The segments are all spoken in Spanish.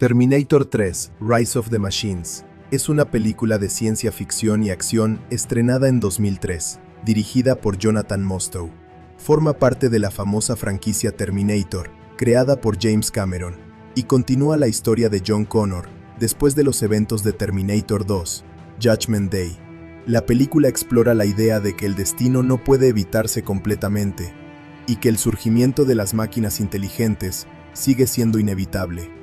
Terminator 3: Rise of the Machines es una película de ciencia ficción y acción estrenada en 2003, dirigida por Jonathan Mostow. Forma parte de la famosa franquicia Terminator, creada por James Cameron, y continúa la historia de John Connor después de los eventos de Terminator 2, Judgment Day. La película explora la idea de que el destino no puede evitarse completamente y que el surgimiento de las máquinas inteligentes sigue siendo inevitable.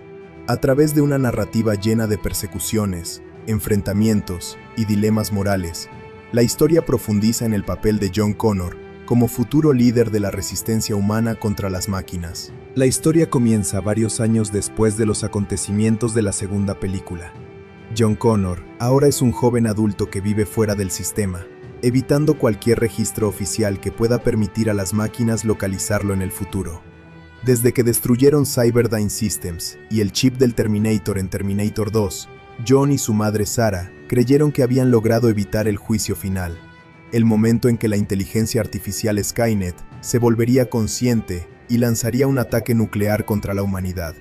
A través de una narrativa llena de persecuciones, enfrentamientos y dilemas morales, la historia profundiza en el papel de John Connor como futuro líder de la resistencia humana contra las máquinas. La historia comienza varios años después de los acontecimientos de la segunda película. John Connor ahora es un joven adulto que vive fuera del sistema, evitando cualquier registro oficial que pueda permitir a las máquinas localizarlo en el futuro. Desde que destruyeron Cyberdyne Systems y el chip del Terminator en Terminator 2, John y su madre Sarah creyeron que habían logrado evitar el juicio final, el momento en que la inteligencia artificial Skynet se volvería consciente y lanzaría un ataque nuclear contra la humanidad.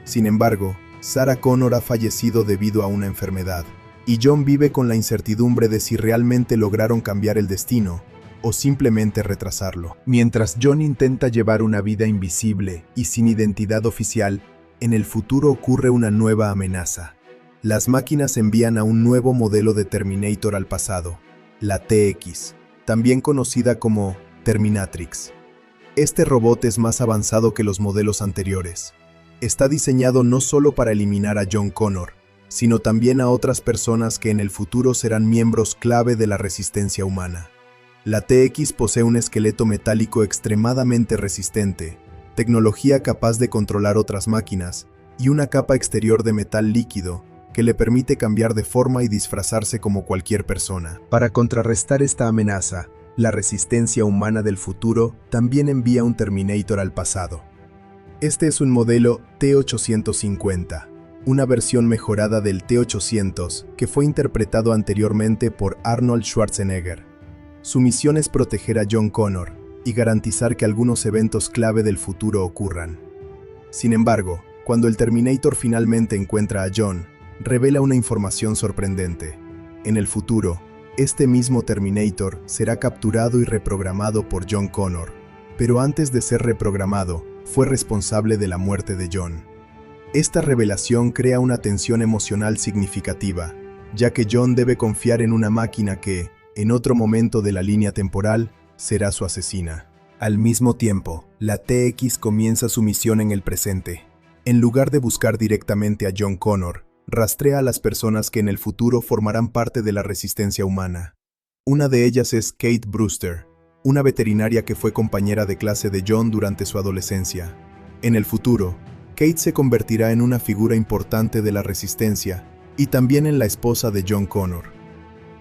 Sin embargo, Sarah Connor ha fallecido debido a una enfermedad, y John vive con la incertidumbre de si realmente lograron cambiar el destino o simplemente retrasarlo. Mientras John intenta llevar una vida invisible y sin identidad oficial, en el futuro ocurre una nueva amenaza. Las máquinas envían a un nuevo modelo de Terminator al pasado, la TX, también conocida como Terminatrix. Este robot es más avanzado que los modelos anteriores. Está diseñado no solo para eliminar a John Connor, sino también a otras personas que en el futuro serán miembros clave de la resistencia humana. La TX posee un esqueleto metálico extremadamente resistente, tecnología capaz de controlar otras máquinas y una capa exterior de metal líquido que le permite cambiar de forma y disfrazarse como cualquier persona. Para contrarrestar esta amenaza, la resistencia humana del futuro también envía un Terminator al pasado. Este es un modelo T-850, una versión mejorada del T-800 que fue interpretado anteriormente por Arnold Schwarzenegger. Su misión es proteger a John Connor y garantizar que algunos eventos clave del futuro ocurran. Sin embargo, cuando el Terminator finalmente encuentra a John, revela una información sorprendente. En el futuro, este mismo Terminator será capturado y reprogramado por John Connor, pero antes de ser reprogramado, fue responsable de la muerte de John. Esta revelación crea una tensión emocional significativa, ya que John debe confiar en una máquina que, en otro momento de la línea temporal, será su asesina. Al mismo tiempo, la TX comienza su misión en el presente. En lugar de buscar directamente a John Connor, rastrea a las personas que en el futuro formarán parte de la resistencia humana. Una de ellas es Kate Brewster, una veterinaria que fue compañera de clase de John durante su adolescencia. En el futuro, Kate se convertirá en una figura importante de la resistencia y también en la esposa de John Connor.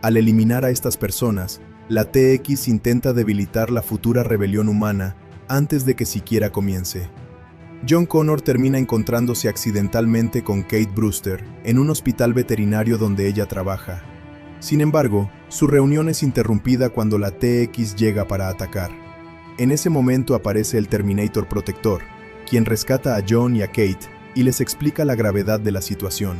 Al eliminar a estas personas, la TX intenta debilitar la futura rebelión humana antes de que siquiera comience. John Connor termina encontrándose accidentalmente con Kate Brewster en un hospital veterinario donde ella trabaja. Sin embargo, su reunión es interrumpida cuando la TX llega para atacar. En ese momento aparece el Terminator Protector, quien rescata a John y a Kate y les explica la gravedad de la situación.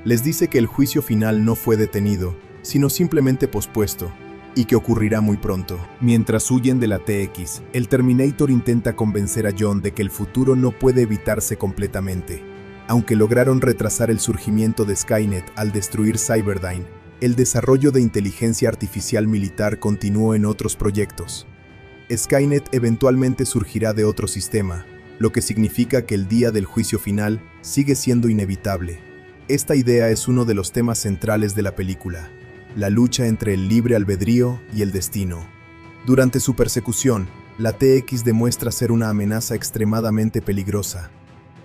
Les dice que el juicio final no fue detenido, sino simplemente pospuesto, y que ocurrirá muy pronto. Mientras huyen de la TX, el Terminator intenta convencer a John de que el futuro no puede evitarse completamente. Aunque lograron retrasar el surgimiento de Skynet al destruir Cyberdyne, el desarrollo de inteligencia artificial militar continuó en otros proyectos. Skynet eventualmente surgirá de otro sistema, lo que significa que el día del juicio final sigue siendo inevitable. Esta idea es uno de los temas centrales de la película, la lucha entre el libre albedrío y el destino. Durante su persecución, la TX demuestra ser una amenaza extremadamente peligrosa.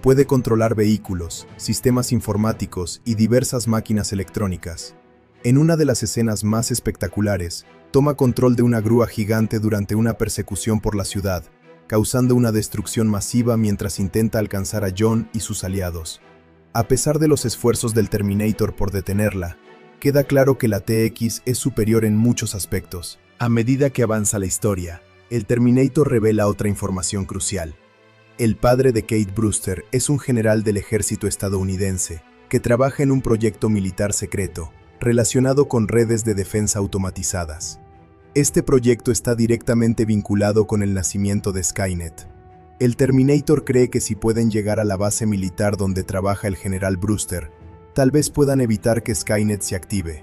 Puede controlar vehículos, sistemas informáticos y diversas máquinas electrónicas. En una de las escenas más espectaculares, toma control de una grúa gigante durante una persecución por la ciudad, causando una destrucción masiva mientras intenta alcanzar a John y sus aliados. A pesar de los esfuerzos del Terminator por detenerla, queda claro que la TX es superior en muchos aspectos. A medida que avanza la historia, el Terminator revela otra información crucial. El padre de Kate Brewster es un general del ejército estadounidense que trabaja en un proyecto militar secreto relacionado con redes de defensa automatizadas. Este proyecto está directamente vinculado con el nacimiento de Skynet. El Terminator cree que si pueden llegar a la base militar donde trabaja el general Brewster, tal vez puedan evitar que Skynet se active.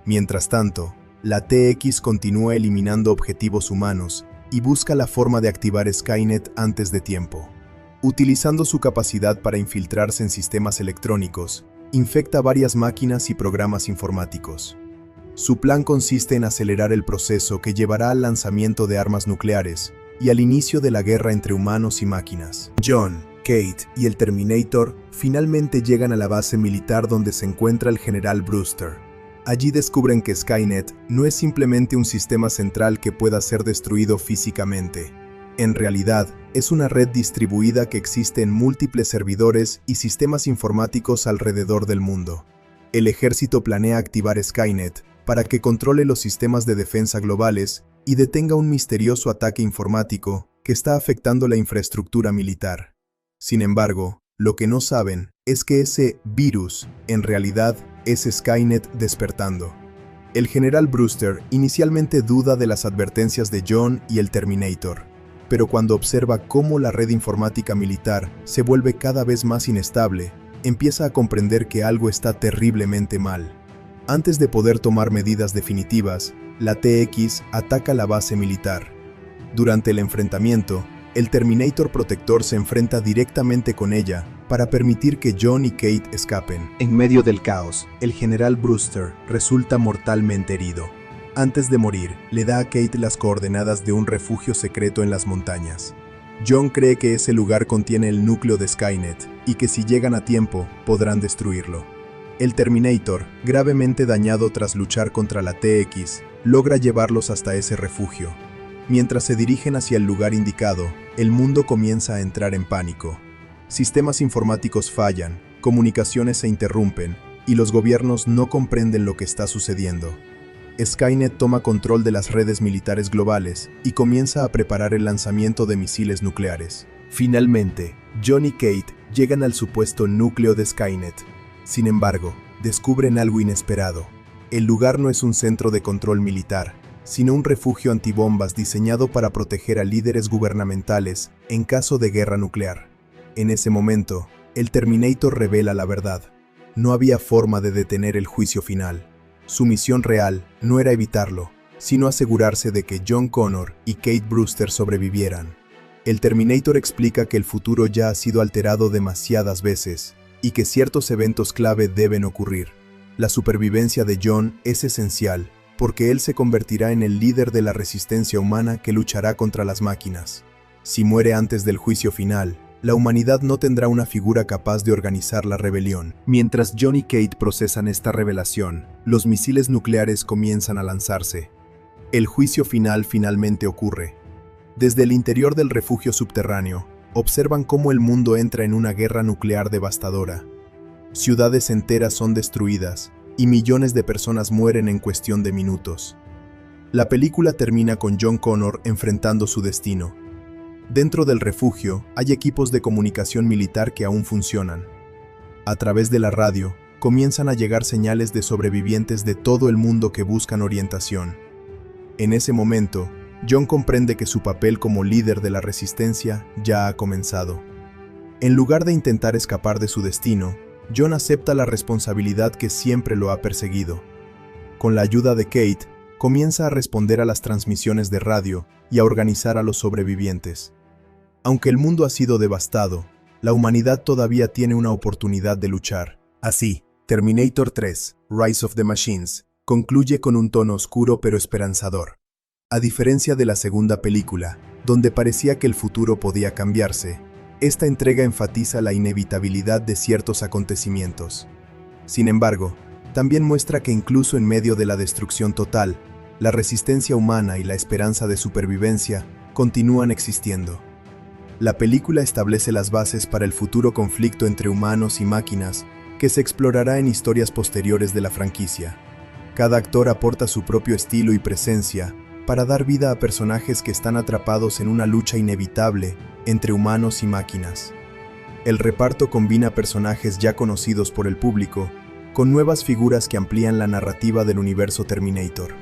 Mientras tanto, la TX continúa eliminando objetivos humanos y busca la forma de activar Skynet antes de tiempo. Utilizando su capacidad para infiltrarse en sistemas electrónicos, infecta varias máquinas y programas informáticos. Su plan consiste en acelerar el proceso que llevará al lanzamiento de armas nucleares y al inicio de la guerra entre humanos y máquinas. John, Kate y el Terminator finalmente llegan a la base militar donde se encuentra el general Brewster. Allí descubren que Skynet no es simplemente un sistema central que pueda ser destruido físicamente. En realidad, es una red distribuida que existe en múltiples servidores y sistemas informáticos alrededor del mundo. El ejército planea activar Skynet para que controle los sistemas de defensa globales y detenga un misterioso ataque informático que está afectando la infraestructura militar. Sin embargo, lo que no saben es que ese virus, en realidad, es Skynet despertando. El general Brewster inicialmente duda de las advertencias de John y el Terminator, pero cuando observa cómo la red informática militar se vuelve cada vez más inestable, empieza a comprender que algo está terriblemente mal. Antes de poder tomar medidas definitivas, la TX ataca la base militar. Durante el enfrentamiento, el Terminator Protector se enfrenta directamente con ella para permitir que John y Kate escapen. En medio del caos, el general Brewster resulta mortalmente herido. Antes de morir, le da a Kate las coordenadas de un refugio secreto en las montañas. John cree que ese lugar contiene el núcleo de Skynet y que si llegan a tiempo, podrán destruirlo. El Terminator, gravemente dañado tras luchar contra la TX, logra llevarlos hasta ese refugio. Mientras se dirigen hacia el lugar indicado, el mundo comienza a entrar en pánico. Sistemas informáticos fallan, comunicaciones se interrumpen, y los gobiernos no comprenden lo que está sucediendo. Skynet toma control de las redes militares globales y comienza a preparar el lanzamiento de misiles nucleares. Finalmente, John y Kate llegan al supuesto núcleo de Skynet. Sin embargo, descubren algo inesperado. El lugar no es un centro de control militar, sino un refugio antibombas diseñado para proteger a líderes gubernamentales en caso de guerra nuclear. En ese momento, el Terminator revela la verdad. No había forma de detener el juicio final. Su misión real no era evitarlo, sino asegurarse de que John Connor y Kate Brewster sobrevivieran. El Terminator explica que el futuro ya ha sido alterado demasiadas veces y que ciertos eventos clave deben ocurrir. La supervivencia de John es esencial porque él se convertirá en el líder de la resistencia humana que luchará contra las máquinas. Si muere antes del juicio final, la humanidad no tendrá una figura capaz de organizar la rebelión. Mientras John y Kate procesan esta revelación, los misiles nucleares comienzan a lanzarse. El juicio final finalmente ocurre. Desde el interior del refugio subterráneo, observan cómo el mundo entra en una guerra nuclear devastadora. Ciudades enteras son destruidas y millones de personas mueren en cuestión de minutos. La película termina con John Connor enfrentando su destino. Dentro del refugio hay equipos de comunicación militar que aún funcionan. A través de la radio, comienzan a llegar señales de sobrevivientes de todo el mundo que buscan orientación. En ese momento, John comprende que su papel como líder de la resistencia ya ha comenzado. En lugar de intentar escapar de su destino, John acepta la responsabilidad que siempre lo ha perseguido. Con la ayuda de Kate, comienza a responder a las transmisiones de radio y a organizar a los sobrevivientes. Aunque el mundo ha sido devastado, la humanidad todavía tiene una oportunidad de luchar. Así, Terminator 3, Rise of the Machines, concluye con un tono oscuro pero esperanzador. A diferencia de la segunda película, donde parecía que el futuro podía cambiarse, esta entrega enfatiza la inevitabilidad de ciertos acontecimientos. Sin embargo, también muestra que incluso en medio de la destrucción total, la resistencia humana y la esperanza de supervivencia continúan existiendo. La película establece las bases para el futuro conflicto entre humanos y máquinas que se explorará en historias posteriores de la franquicia. Cada actor aporta su propio estilo y presencia para dar vida a personajes que están atrapados en una lucha inevitable entre humanos y máquinas. El reparto combina personajes ya conocidos por el público con nuevas figuras que amplían la narrativa del universo Terminator.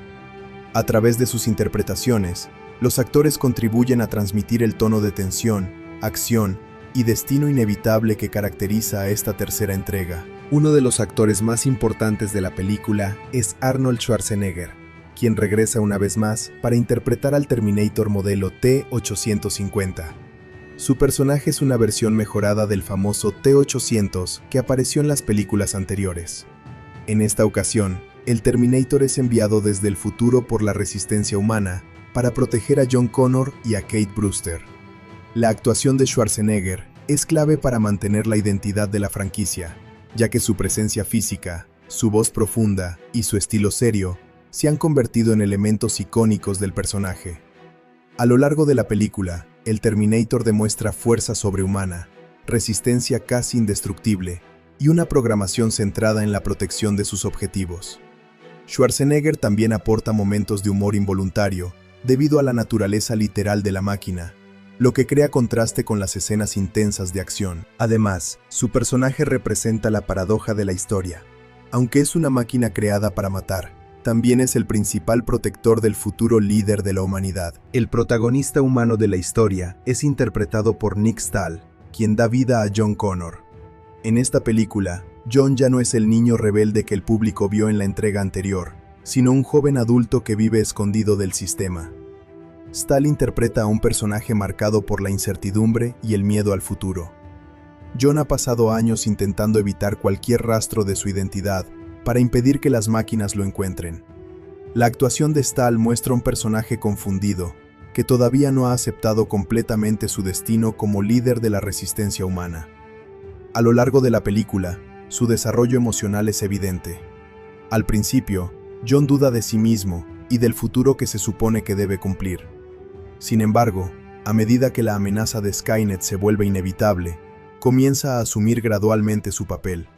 A través de sus interpretaciones, los actores contribuyen a transmitir el tono de tensión, acción y destino inevitable que caracteriza a esta tercera entrega. Uno de los actores más importantes de la película es Arnold Schwarzenegger, quien regresa una vez más para interpretar al Terminator modelo T-850. Su personaje es una versión mejorada del famoso T-800 que apareció en las películas anteriores. En esta ocasión, el Terminator es enviado desde el futuro por la resistencia humana para proteger a John Connor y a Kate Brewster. La actuación de Schwarzenegger es clave para mantener la identidad de la franquicia, ya que su presencia física, su voz profunda y su estilo serio se han convertido en elementos icónicos del personaje. A lo largo de la película, el Terminator demuestra fuerza sobrehumana, resistencia casi indestructible y una programación centrada en la protección de sus objetivos. Schwarzenegger también aporta momentos de humor involuntario debido a la naturaleza literal de la máquina, lo que crea contraste con las escenas intensas de acción. Además, su personaje representa la paradoja de la historia. Aunque es una máquina creada para matar, también es el principal protector del futuro líder de la humanidad. El protagonista humano de la historia es interpretado por Nick Stahl, quien da vida a John Connor. En esta película, John ya no es el niño rebelde que el público vio en la entrega anterior, sino un joven adulto que vive escondido del sistema. Stahl interpreta a un personaje marcado por la incertidumbre y el miedo al futuro. John ha pasado años intentando evitar cualquier rastro de su identidad para impedir que las máquinas lo encuentren. La actuación de Stahl muestra un personaje confundido, que todavía no ha aceptado completamente su destino como líder de la resistencia humana. A lo largo de la película, su desarrollo emocional es evidente. Al principio, John duda de sí mismo y del futuro que se supone que debe cumplir. Sin embargo, a medida que la amenaza de Skynet se vuelve inevitable, comienza a asumir gradualmente su papel.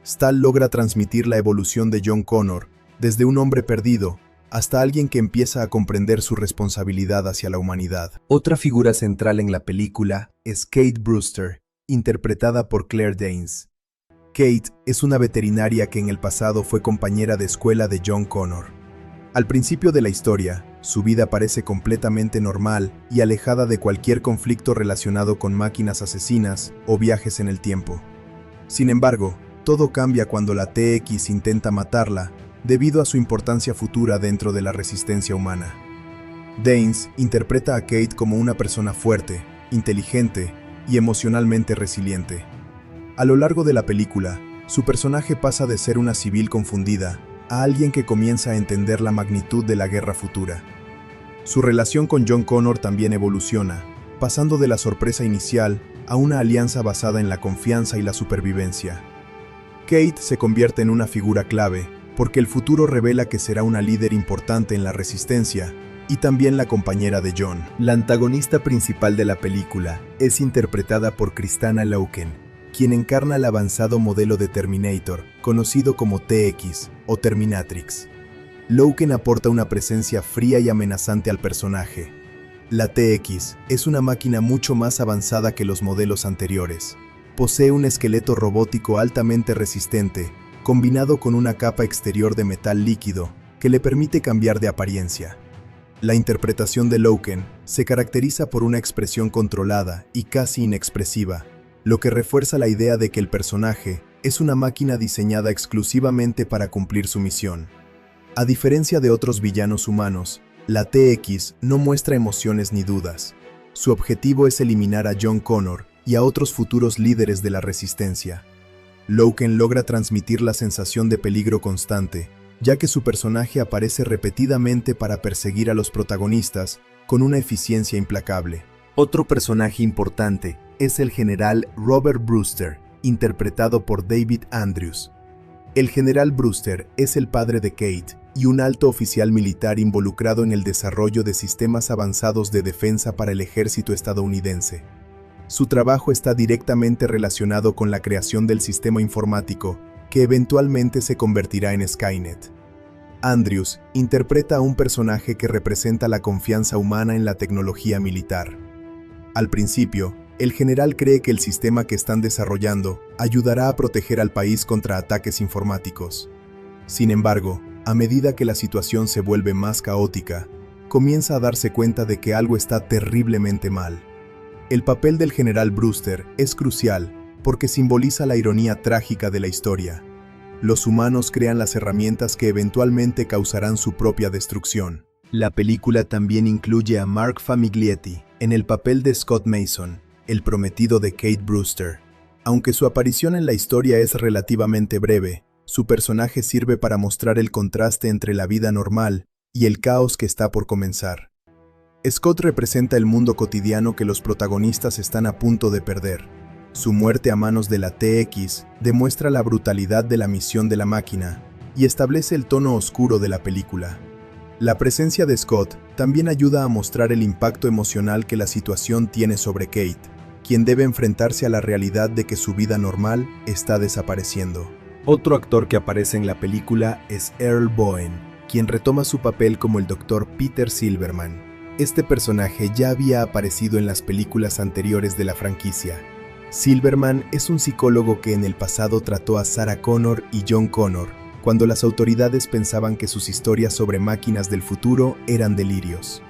Stahl logra transmitir la evolución de John Connor desde un hombre perdido hasta alguien que empieza a comprender su responsabilidad hacia la humanidad. Otra figura central en la película es Kate Brewster, interpretada por Claire Danes. Kate es una veterinaria que en el pasado fue compañera de escuela de John Connor. Al principio de la historia, su vida parece completamente normal y alejada de cualquier conflicto relacionado con máquinas asesinas o viajes en el tiempo. Sin embargo, todo cambia cuando la TX intenta matarla debido a su importancia futura dentro de la resistencia humana. Danes interpreta a Kate como una persona fuerte, inteligente y emocionalmente resiliente. A lo largo de la película, su personaje pasa de ser una civil confundida a alguien que comienza a entender la magnitud de la guerra futura. Su relación con John Connor también evoluciona, pasando de la sorpresa inicial a una alianza basada en la confianza y la supervivencia. Kate se convierte en una figura clave, porque el futuro revela que será una líder importante en la resistencia y también la compañera de John. La antagonista principal de la película es interpretada por Kristanna Loken, quien encarna el avanzado modelo de Terminator, conocido como TX o Terminatrix. Loken aporta una presencia fría y amenazante al personaje. La TX es una máquina mucho más avanzada que los modelos anteriores. Posee un esqueleto robótico altamente resistente, combinado con una capa exterior de metal líquido que le permite cambiar de apariencia. La interpretación de Loken se caracteriza por una expresión controlada y casi inexpresiva, lo que refuerza la idea de que el personaje es una máquina diseñada exclusivamente para cumplir su misión. A diferencia de otros villanos humanos, la TX no muestra emociones ni dudas. Su objetivo es eliminar a John Connor y a otros futuros líderes de la resistencia. Loken logra transmitir la sensación de peligro constante, ya que su personaje aparece repetidamente para perseguir a los protagonistas con una eficiencia implacable. Otro personaje importante es el general Robert Brewster, interpretado por David Andrews. El general Brewster es el padre de Kate y un alto oficial militar involucrado en el desarrollo de sistemas avanzados de defensa para el ejército estadounidense. Su trabajo está directamente relacionado con la creación del sistema informático, que eventualmente se convertirá en Skynet. Andrews interpreta a un personaje que representa la confianza humana en la tecnología militar. Al principio, el general cree que el sistema que están desarrollando ayudará a proteger al país contra ataques informáticos. Sin embargo, a medida que la situación se vuelve más caótica, comienza a darse cuenta de que algo está terriblemente mal. El papel del general Brewster es crucial porque simboliza la ironía trágica de la historia. Los humanos crean las herramientas que eventualmente causarán su propia destrucción. La película también incluye a Mark Famiglietti en el papel de Scott Mason, el prometido de Kate Brewster. Aunque su aparición en la historia es relativamente breve, su personaje sirve para mostrar el contraste entre la vida normal y el caos que está por comenzar. Scott representa el mundo cotidiano que los protagonistas están a punto de perder. Su muerte a manos de la TX demuestra la brutalidad de la misión de la máquina y establece el tono oscuro de la película. La presencia de Scott también ayuda a mostrar el impacto emocional que la situación tiene sobre Kate, quien debe enfrentarse a la realidad de que su vida normal está desapareciendo. Otro actor que aparece en la película es Earl Boen, quien retoma su papel como el Dr. Peter Silverman. Este personaje ya había aparecido en las películas anteriores de la franquicia. Silverman es un psicólogo que en el pasado trató a Sarah Connor y John Connor, cuando las autoridades pensaban que sus historias sobre máquinas del futuro eran delirios.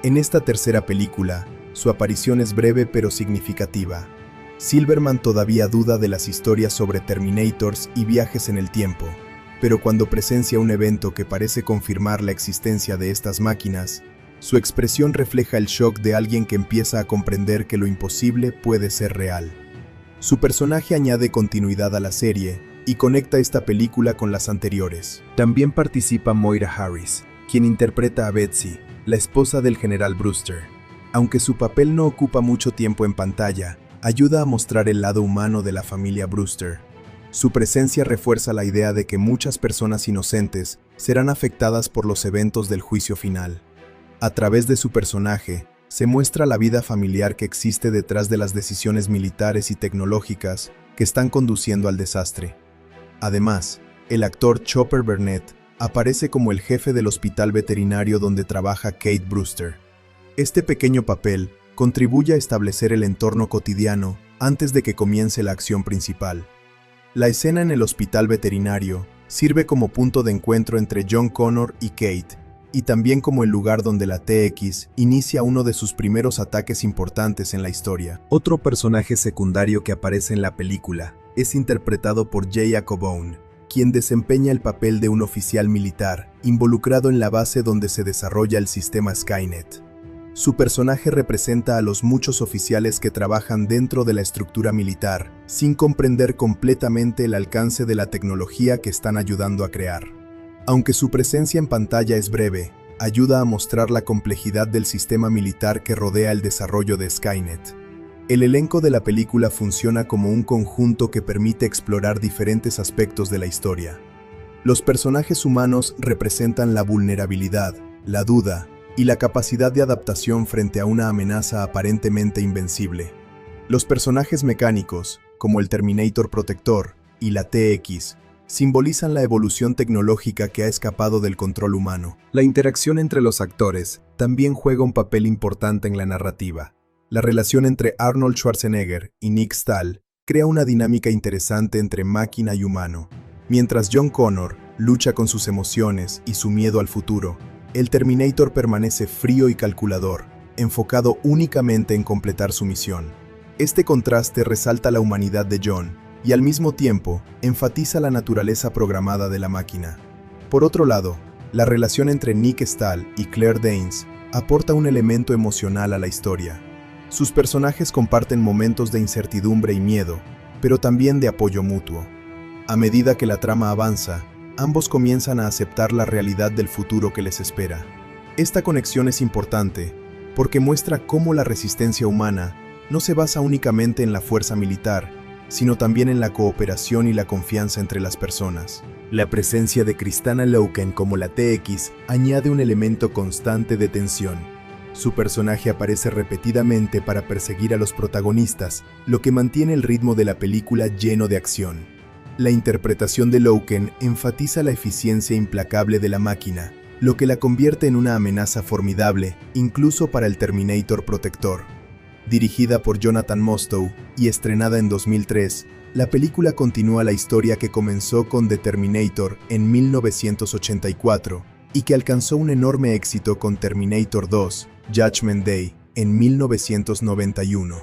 En esta tercera película, su aparición es breve pero significativa. Silverman todavía duda de las historias sobre Terminators y viajes en el tiempo, pero cuando presencia un evento que parece confirmar la existencia de estas máquinas, su expresión refleja el shock de alguien que empieza a comprender que lo imposible puede ser real. Su personaje añade continuidad a la serie y conecta esta película con las anteriores. También participa Moira Harris, quien interpreta a Betsy, la esposa del general Brewster. Aunque su papel no ocupa mucho tiempo en pantalla, ayuda a mostrar el lado humano de la familia Brewster. Su presencia refuerza la idea de que muchas personas inocentes serán afectadas por los eventos del juicio final. A través de su personaje, se muestra la vida familiar que existe detrás de las decisiones militares y tecnológicas que están conduciendo al desastre. Además, el actor Chopper Burnett aparece como el jefe del hospital veterinario donde trabaja Kate Brewster. Este pequeño papel contribuye a establecer el entorno cotidiano antes de que comience la acción principal. La escena en el hospital veterinario sirve como punto de encuentro entre John Connor y Kate, y también como el lugar donde la TX inicia uno de sus primeros ataques importantes en la historia. Otro personaje secundario que aparece en la película es interpretado por Jay Cobones, quien desempeña el papel de un oficial militar involucrado en la base donde se desarrolla el sistema Skynet. Su personaje representa a los muchos oficiales que trabajan dentro de la estructura militar, sin comprender completamente el alcance de la tecnología que están ayudando a crear. Aunque su presencia en pantalla es breve, ayuda a mostrar la complejidad del sistema militar que rodea el desarrollo de Skynet. El elenco de la película funciona como un conjunto que permite explorar diferentes aspectos de la historia. Los personajes humanos representan la vulnerabilidad, la duda y la capacidad de adaptación frente a una amenaza aparentemente invencible. Los personajes mecánicos, como el Terminator Protector y la TX, simbolizan la evolución tecnológica que ha escapado del control humano. La interacción entre los actores también juega un papel importante en la narrativa. La relación entre Arnold Schwarzenegger y Nick Stahl crea una dinámica interesante entre máquina y humano. Mientras John Connor lucha con sus emociones y su miedo al futuro, el Terminator permanece frío y calculador, enfocado únicamente en completar su misión. Este contraste resalta la humanidad de John y al mismo tiempo enfatiza la naturaleza programada de la máquina. Por otro lado, la relación entre Nick Stahl y Claire Danes aporta un elemento emocional a la historia. Sus personajes comparten momentos de incertidumbre y miedo, pero también de apoyo mutuo. A medida que la trama avanza, ambos comienzan a aceptar la realidad del futuro que les espera. Esta conexión es importante porque muestra cómo la resistencia humana no se basa únicamente en la fuerza militar, sino también en la cooperación y la confianza entre las personas. La presencia de Kristanna Loken como la TX añade un elemento constante de tensión. Su personaje aparece repetidamente para perseguir a los protagonistas, lo que mantiene el ritmo de la película lleno de acción. La interpretación de Loken enfatiza la eficiencia implacable de la máquina, lo que la convierte en una amenaza formidable, incluso para el Terminator Protector. Dirigida por Jonathan Mostow y estrenada en 2003, la película continúa la historia que comenzó con The Terminator en 1984 y que alcanzó un enorme éxito con Terminator 2, Judgment Day, en 1991.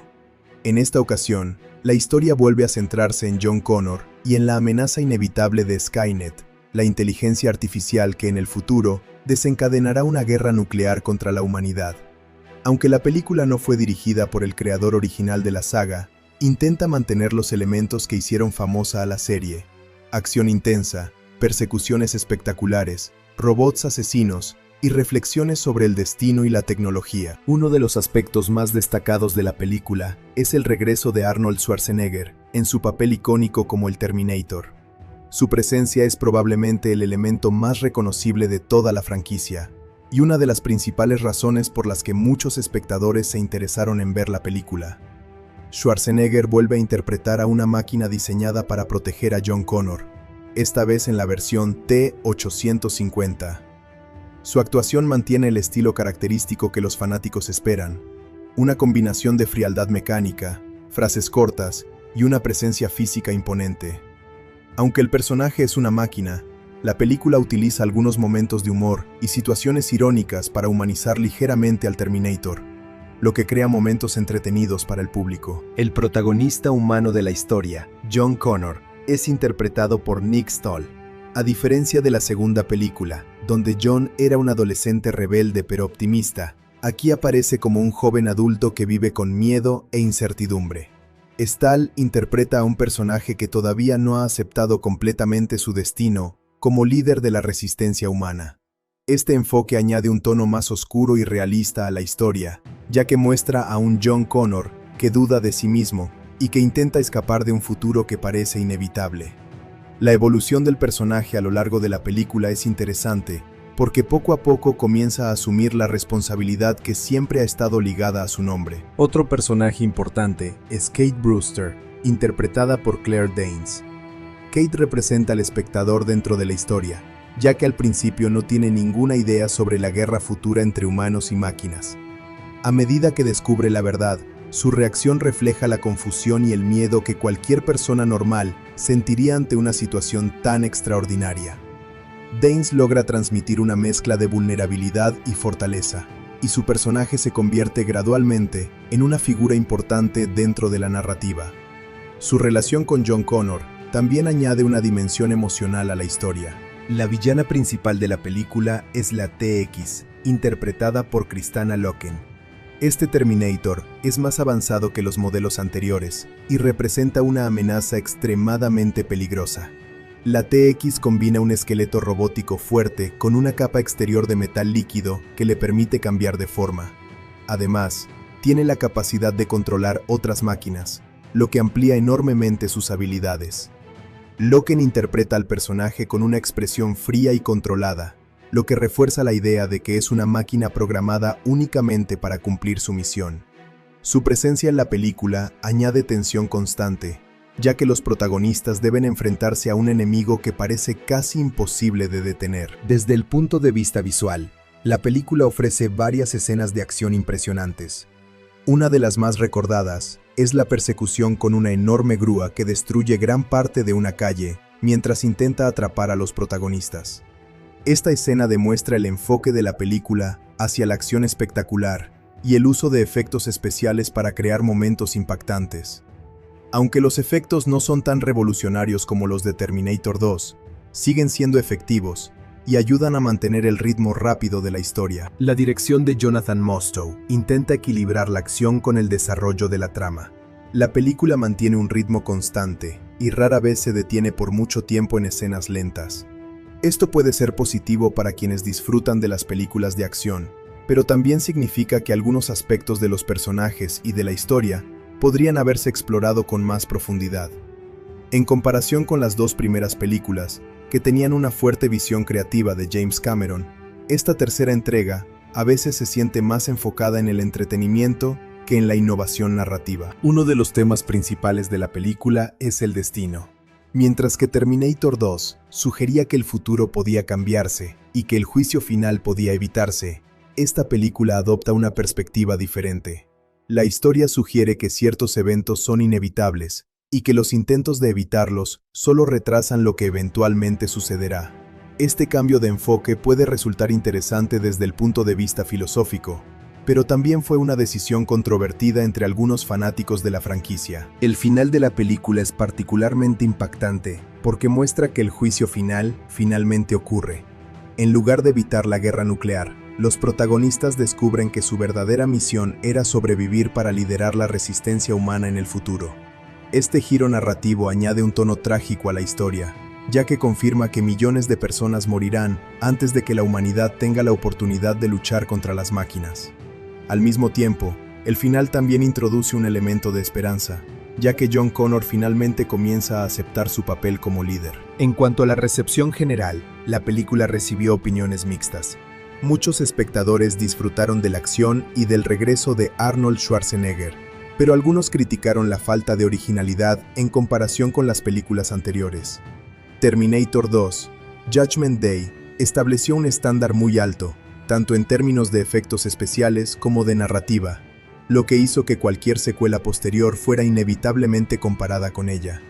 En esta ocasión, la historia vuelve a centrarse en John Connor y en la amenaza inevitable de Skynet, la inteligencia artificial que en el futuro desencadenará una guerra nuclear contra la humanidad. Aunque la película no fue dirigida por el creador original de la saga, intenta mantener los elementos que hicieron famosa a la serie: acción intensa, persecuciones espectaculares, robots asesinos y reflexiones sobre el destino y la tecnología. Uno de los aspectos más destacados de la película es el regreso de Arnold Schwarzenegger en su papel icónico como el Terminator. Su presencia es probablemente el elemento más reconocible de toda la franquicia, y una de las principales razones por las que muchos espectadores se interesaron en ver la película. Schwarzenegger vuelve a interpretar a una máquina diseñada para proteger a John Connor, esta vez en la versión T-850. Su actuación mantiene el estilo característico que los fanáticos esperan, una combinación de frialdad mecánica, frases cortas y una presencia física imponente. Aunque el personaje es una máquina, la película utiliza algunos momentos de humor y situaciones irónicas para humanizar ligeramente al Terminator, lo que crea momentos entretenidos para el público. El protagonista humano de la historia, John Connor, es interpretado por Nick Stahl. A diferencia de la segunda película, donde John era un adolescente rebelde pero optimista, aquí aparece como un joven adulto que vive con miedo e incertidumbre. Stahl interpreta a un personaje que todavía no ha aceptado completamente su destino como líder de la resistencia humana. Este enfoque añade un tono más oscuro y realista a la historia, ya que muestra a un John Connor que duda de sí mismo y que intenta escapar de un futuro que parece inevitable. La evolución del personaje a lo largo de la película es interesante, porque poco a poco comienza a asumir la responsabilidad que siempre ha estado ligada a su nombre. Otro personaje importante es Kate Brewster, interpretada por Claire Danes. Kate representa al espectador dentro de la historia, ya que al principio no tiene ninguna idea sobre la guerra futura entre humanos y máquinas. A medida que descubre la verdad, su reacción refleja la confusión y el miedo que cualquier persona normal sentiría ante una situación tan extraordinaria. Danes logra transmitir una mezcla de vulnerabilidad y fortaleza, y su personaje se convierte gradualmente en una figura importante dentro de la narrativa. Su relación con John Connor también añade una dimensión emocional a la historia. La villana principal de la película es la TX, interpretada por Kristanna Loken. Este Terminator es más avanzado que los modelos anteriores y representa una amenaza extremadamente peligrosa. La TX combina un esqueleto robótico fuerte con una capa exterior de metal líquido que le permite cambiar de forma. Además, tiene la capacidad de controlar otras máquinas, lo que amplía enormemente sus habilidades. Loken interpreta al personaje con una expresión fría y controlada, lo que refuerza la idea de que es una máquina programada únicamente para cumplir su misión. Su presencia en la película añade tensión constante, ya que los protagonistas deben enfrentarse a un enemigo que parece casi imposible de detener. Desde el punto de vista visual, la película ofrece varias escenas de acción impresionantes. Una de las más recordadas es la persecución con una enorme grúa que destruye gran parte de una calle mientras intenta atrapar a los protagonistas. Esta escena demuestra el enfoque de la película hacia la acción espectacular y el uso de efectos especiales para crear momentos impactantes. Aunque los efectos no son tan revolucionarios como los de Terminator 2, siguen siendo efectivos y ayudan a mantener el ritmo rápido de la historia. La dirección de Jonathan Mostow intenta equilibrar la acción con el desarrollo de la trama. La película mantiene un ritmo constante y rara vez se detiene por mucho tiempo en escenas lentas. Esto puede ser positivo para quienes disfrutan de las películas de acción, pero también significa que algunos aspectos de los personajes y de la historia podrían haberse explorado con más profundidad. En comparación con las dos primeras películas, que tenían una fuerte visión creativa de James Cameron, esta tercera entrega a veces se siente más enfocada en el entretenimiento que en la innovación narrativa. Uno de los temas principales de la película es el destino. Mientras que Terminator 2 sugería que el futuro podía cambiarse y que el juicio final podía evitarse, esta película adopta una perspectiva diferente. La historia sugiere que ciertos eventos son inevitables y que los intentos de evitarlos solo retrasan lo que eventualmente sucederá. Este cambio de enfoque puede resultar interesante desde el punto de vista filosófico, pero también fue una decisión controvertida entre algunos fanáticos de la franquicia. El final de la película es particularmente impactante porque muestra que el juicio final finalmente ocurre. En lugar de evitar la guerra nuclear, los protagonistas descubren que su verdadera misión era sobrevivir para liderar la resistencia humana en el futuro. Este giro narrativo añade un tono trágico a la historia, ya que confirma que millones de personas morirán antes de que la humanidad tenga la oportunidad de luchar contra las máquinas. Al mismo tiempo, el final también introduce un elemento de esperanza, ya que John Connor finalmente comienza a aceptar su papel como líder. En cuanto a la recepción general, la película recibió opiniones mixtas. Muchos espectadores disfrutaron de la acción y del regreso de Arnold Schwarzenegger, pero algunos criticaron la falta de originalidad en comparación con las películas anteriores. Terminator 2, Judgment Day, estableció un estándar muy alto, tanto en términos de efectos especiales como de narrativa, lo que hizo que cualquier secuela posterior fuera inevitablemente comparada con ella.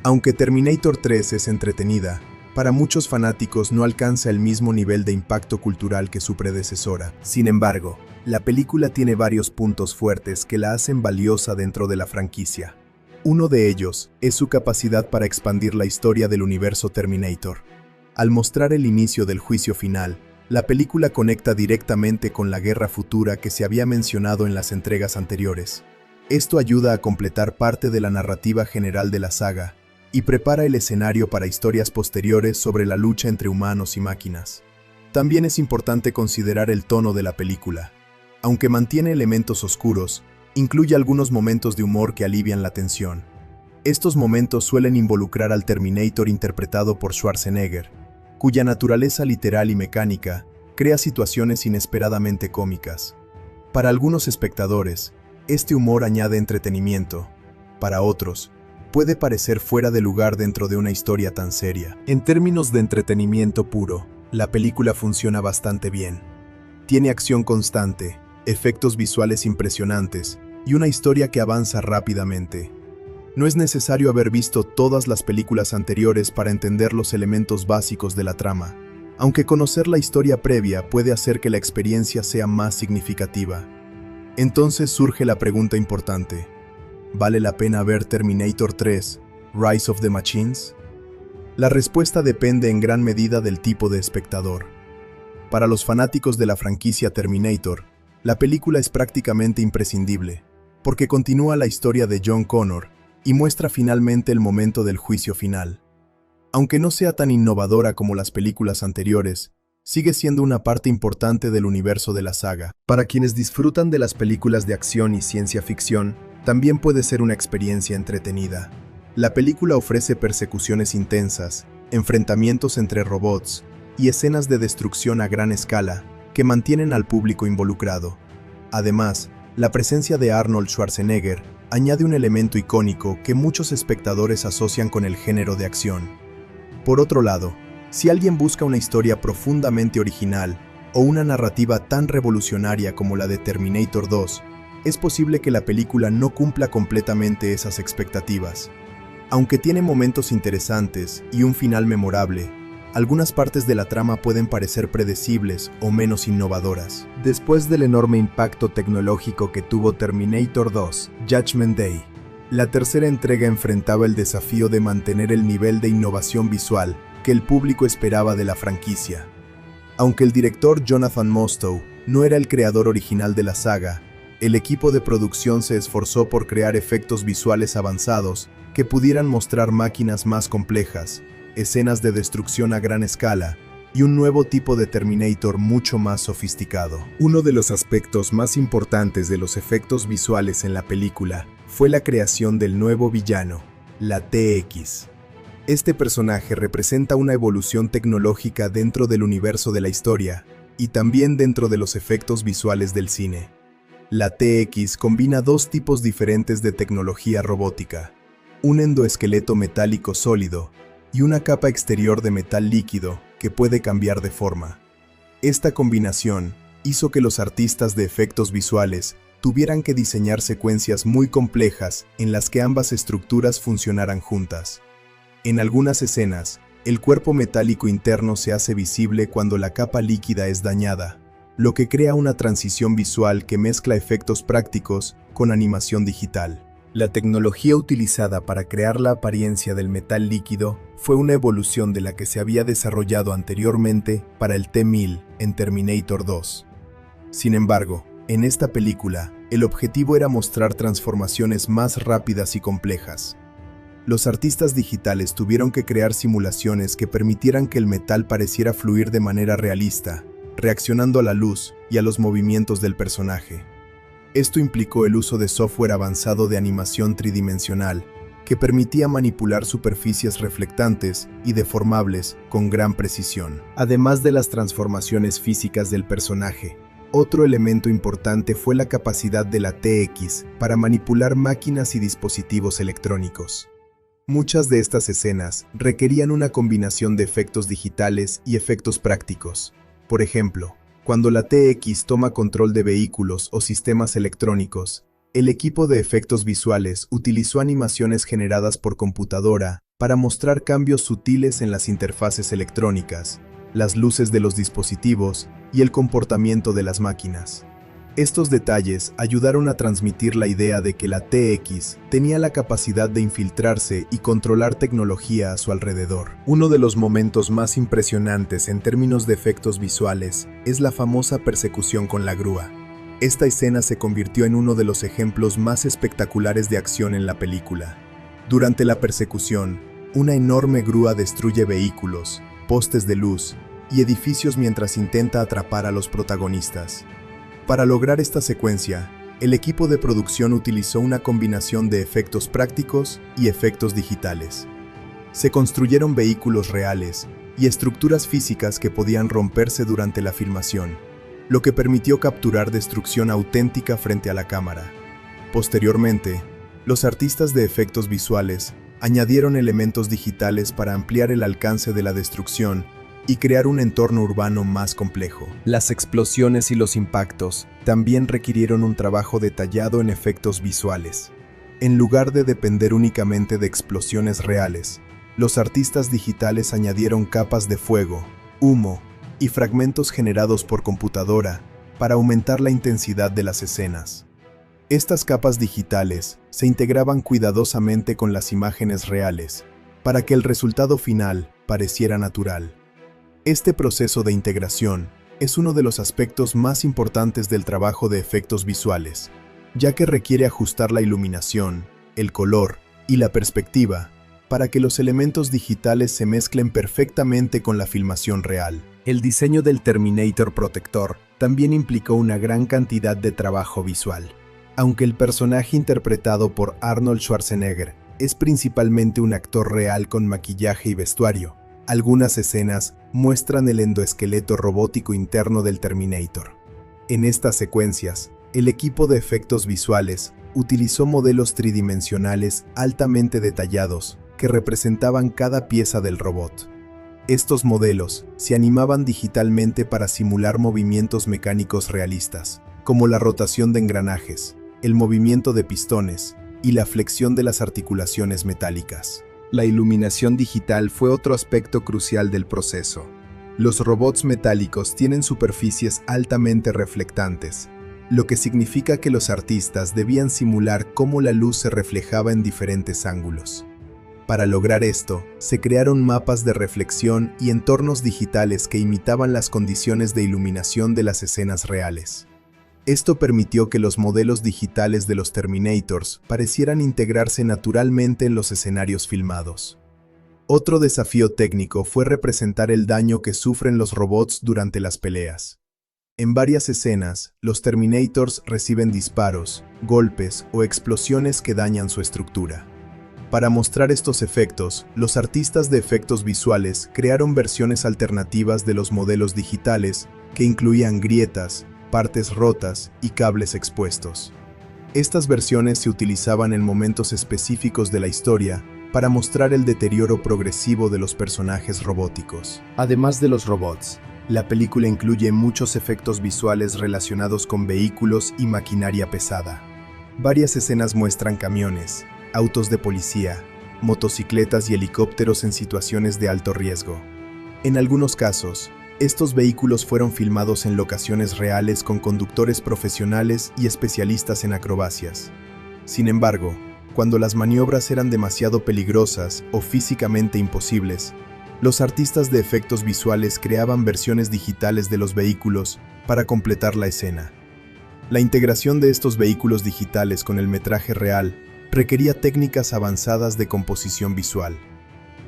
Aunque Terminator 3 es entretenida, para muchos fanáticos no alcanza el mismo nivel de impacto cultural que su predecesora. Sin embargo, la película tiene varios puntos fuertes que la hacen valiosa dentro de la franquicia. Uno de ellos es su capacidad para expandir la historia del universo Terminator. Al mostrar el inicio del juicio final, la película conecta directamente con la guerra futura que se había mencionado en las entregas anteriores. Esto ayuda a completar parte de la narrativa general de la saga y prepara el escenario para historias posteriores sobre la lucha entre humanos y máquinas. También es importante considerar el tono de la película. Aunque mantiene elementos oscuros, incluye algunos momentos de humor que alivian la tensión. Estos momentos suelen involucrar al Terminator interpretado por Schwarzenegger, cuya naturaleza literal y mecánica crea situaciones inesperadamente cómicas. Para algunos espectadores, este humor añade entretenimiento. Para otros, puede parecer fuera de lugar dentro de una historia tan seria. En términos de entretenimiento puro, la película funciona bastante bien. Tiene acción constante, efectos visuales impresionantes y una historia que avanza rápidamente. No es necesario haber visto todas las películas anteriores para entender los elementos básicos de la trama, aunque conocer la historia previa puede hacer que la experiencia sea más significativa. Entonces surge la pregunta importante: ¿vale la pena ver Terminator 3, Rise of the Machines? La respuesta depende en gran medida del tipo de espectador. Para los fanáticos de la franquicia Terminator, la película es prácticamente imprescindible, porque continúa la historia de John Connor y muestra finalmente el momento del juicio final. Aunque no sea tan innovadora como las películas anteriores, sigue siendo una parte importante del universo de la saga. Para quienes disfrutan de las películas de acción y ciencia ficción, también puede ser una experiencia entretenida. La película ofrece persecuciones intensas, enfrentamientos entre robots y escenas de destrucción a gran escala que mantienen al público involucrado. Además, la presencia de Arnold Schwarzenegger añade un elemento icónico que muchos espectadores asocian con el género de acción. Por otro lado, si alguien busca una historia profundamente original o una narrativa tan revolucionaria como la de Terminator 2, es posible que la película no cumpla completamente esas expectativas. Aunque tiene momentos interesantes y un final memorable, algunas partes de la trama pueden parecer predecibles o menos innovadoras. Después del enorme impacto tecnológico que tuvo Terminator 2, Judgment Day, la tercera entrega enfrentaba el desafío de mantener el nivel de innovación visual que el público esperaba de la franquicia. Aunque el director Jonathan Mostow no era el creador original de la saga, el equipo de producción se esforzó por crear efectos visuales avanzados que pudieran mostrar máquinas más complejas, escenas de destrucción a gran escala y un nuevo tipo de Terminator mucho más sofisticado. Uno de los aspectos más importantes de los efectos visuales en la película fue la creación del nuevo villano, la TX. Este personaje representa una evolución tecnológica dentro del universo de la historia y también dentro de los efectos visuales del cine. La TX combina dos tipos diferentes de tecnología robótica, un endoesqueleto metálico sólido y una capa exterior de metal líquido que puede cambiar de forma. Esta combinación hizo que los artistas de efectos visuales tuvieran que diseñar secuencias muy complejas en las que ambas estructuras funcionaran juntas. En algunas escenas, el cuerpo metálico interno se hace visible cuando la capa líquida es dañada, lo que crea una transición visual que mezcla efectos prácticos con animación digital. La tecnología utilizada para crear la apariencia del metal líquido fue una evolución de la que se había desarrollado anteriormente para el T-1000 en Terminator 2. Sin embargo, en esta película, el objetivo era mostrar transformaciones más rápidas y complejas. Los artistas digitales tuvieron que crear simulaciones que permitieran que el metal pareciera fluir de manera realista, reaccionando a la luz y a los movimientos del personaje. Esto implicó el uso de software avanzado de animación tridimensional, que permitía manipular superficies reflectantes y deformables con gran precisión. Además de las transformaciones físicas del personaje, otro elemento importante fue la capacidad de la TX para manipular máquinas y dispositivos electrónicos. Muchas de estas escenas requerían una combinación de efectos digitales y efectos prácticos. Por ejemplo, cuando la TX toma control de vehículos o sistemas electrónicos, el equipo de efectos visuales utilizó animaciones generadas por computadora para mostrar cambios sutiles en las interfaces electrónicas, las luces de los dispositivos y el comportamiento de las máquinas. Estos detalles ayudaron a transmitir la idea de que la TX tenía la capacidad de infiltrarse y controlar tecnología a su alrededor. Uno de los momentos más impresionantes en términos de efectos visuales es la famosa persecución con la grúa. Esta escena se convirtió en uno de los ejemplos más espectaculares de acción en la película. Durante la persecución, una enorme grúa destruye vehículos, postes de luz y edificios mientras intenta atrapar a los protagonistas. Para lograr esta secuencia, el equipo de producción utilizó una combinación de efectos prácticos y efectos digitales. Se construyeron vehículos reales y estructuras físicas que podían romperse durante la filmación, lo que permitió capturar destrucción auténtica frente a la cámara. Posteriormente, los artistas de efectos visuales añadieron elementos digitales para ampliar el alcance de la destrucción y crear un entorno urbano más complejo. Las explosiones y los impactos también requirieron un trabajo detallado en efectos visuales. En lugar de depender únicamente de explosiones reales, los artistas digitales añadieron capas de fuego, humo y fragmentos generados por computadora para aumentar la intensidad de las escenas. Estas capas digitales se integraban cuidadosamente con las imágenes reales, para que el resultado final pareciera natural. Este proceso de integración es uno de los aspectos más importantes del trabajo de efectos visuales, ya que requiere ajustar la iluminación, el color y la perspectiva para que los elementos digitales se mezclen perfectamente con la filmación real. El diseño del Terminator protector también implicó una gran cantidad de trabajo visual. Aunque el personaje interpretado por Arnold Schwarzenegger es principalmente un actor real con maquillaje y vestuario, algunas escenas muestran el endoesqueleto robótico interno del Terminator. En estas secuencias, el equipo de efectos visuales utilizó modelos tridimensionales altamente detallados que representaban cada pieza del robot. Estos modelos se animaban digitalmente para simular movimientos mecánicos realistas, como la rotación de engranajes, el movimiento de pistones y la flexión de las articulaciones metálicas. La iluminación digital fue otro aspecto crucial del proceso. Los robots metálicos tienen superficies altamente reflectantes, lo que significa que los artistas debían simular cómo la luz se reflejaba en diferentes ángulos. Para lograr esto, se crearon mapas de reflexión y entornos digitales que imitaban las condiciones de iluminación de las escenas reales. Esto permitió que los modelos digitales de los Terminators parecieran integrarse naturalmente en los escenarios filmados. Otro desafío técnico fue representar el daño que sufren los robots durante las peleas. En varias escenas, los Terminators reciben disparos, golpes o explosiones que dañan su estructura. Para mostrar estos efectos, los artistas de efectos visuales crearon versiones alternativas de los modelos digitales que incluían grietas, partes rotas y cables expuestos. Estas versiones se utilizaban en momentos específicos de la historia para mostrar el deterioro progresivo de los personajes robóticos. Además de los robots, la película incluye muchos efectos visuales relacionados con vehículos y maquinaria pesada. Varias escenas muestran camiones, autos de policía, motocicletas y helicópteros en situaciones de alto riesgo. En algunos casos, estos vehículos fueron filmados en locaciones reales con conductores profesionales y especialistas en acrobacias. Sin embargo, cuando las maniobras eran demasiado peligrosas o físicamente imposibles, los artistas de efectos visuales creaban versiones digitales de los vehículos para completar la escena. La integración de estos vehículos digitales con el metraje real requería técnicas avanzadas de composición visual.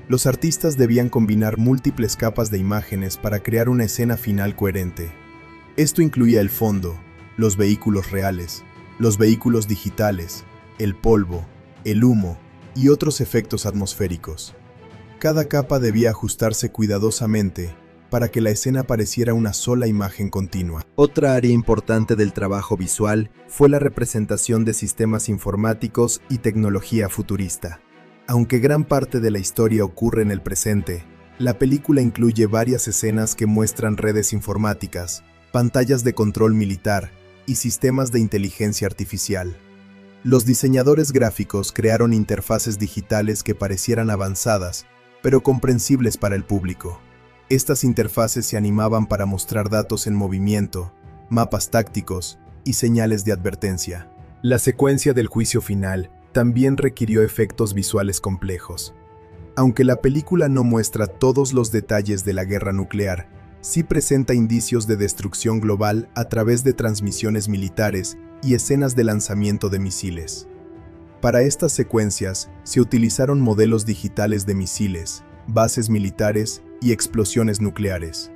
Los artistas debían combinar múltiples capas de imágenes para crear una escena final coherente. Esto incluía el fondo, los vehículos reales, los vehículos digitales, el polvo, el humo y otros efectos atmosféricos. Cada capa debía ajustarse cuidadosamente para que la escena pareciera una sola imagen continua. Otra área importante del trabajo visual fue la representación de sistemas informáticos y tecnología futurista. Aunque gran parte de la historia ocurre en el presente, la película incluye varias escenas que muestran redes informáticas, pantallas de control militar y sistemas de inteligencia artificial. Los diseñadores gráficos crearon interfaces digitales que parecieran avanzadas, pero comprensibles para el público. Estas interfaces se animaban para mostrar datos en movimiento, mapas tácticos y señales de advertencia. La secuencia del juicio final también requirió efectos visuales complejos. Aunque la película no muestra todos los detalles de la guerra nuclear, sí presenta indicios de destrucción global a través de transmisiones militares y escenas de lanzamiento de misiles. Para estas secuencias se utilizaron modelos digitales de misiles, bases militares y explosiones nucleares.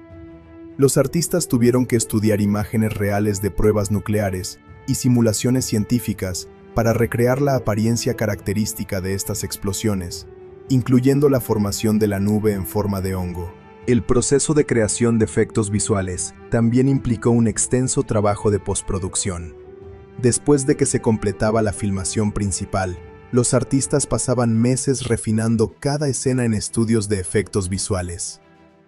Los artistas tuvieron que estudiar imágenes reales de pruebas nucleares y simulaciones científicas para recrear la apariencia característica de estas explosiones, incluyendo la formación de la nube en forma de hongo. El proceso de creación de efectos visuales también implicó un extenso trabajo de postproducción. Después de que se completaba la filmación principal, los artistas pasaban meses refinando cada escena en estudios de efectos visuales.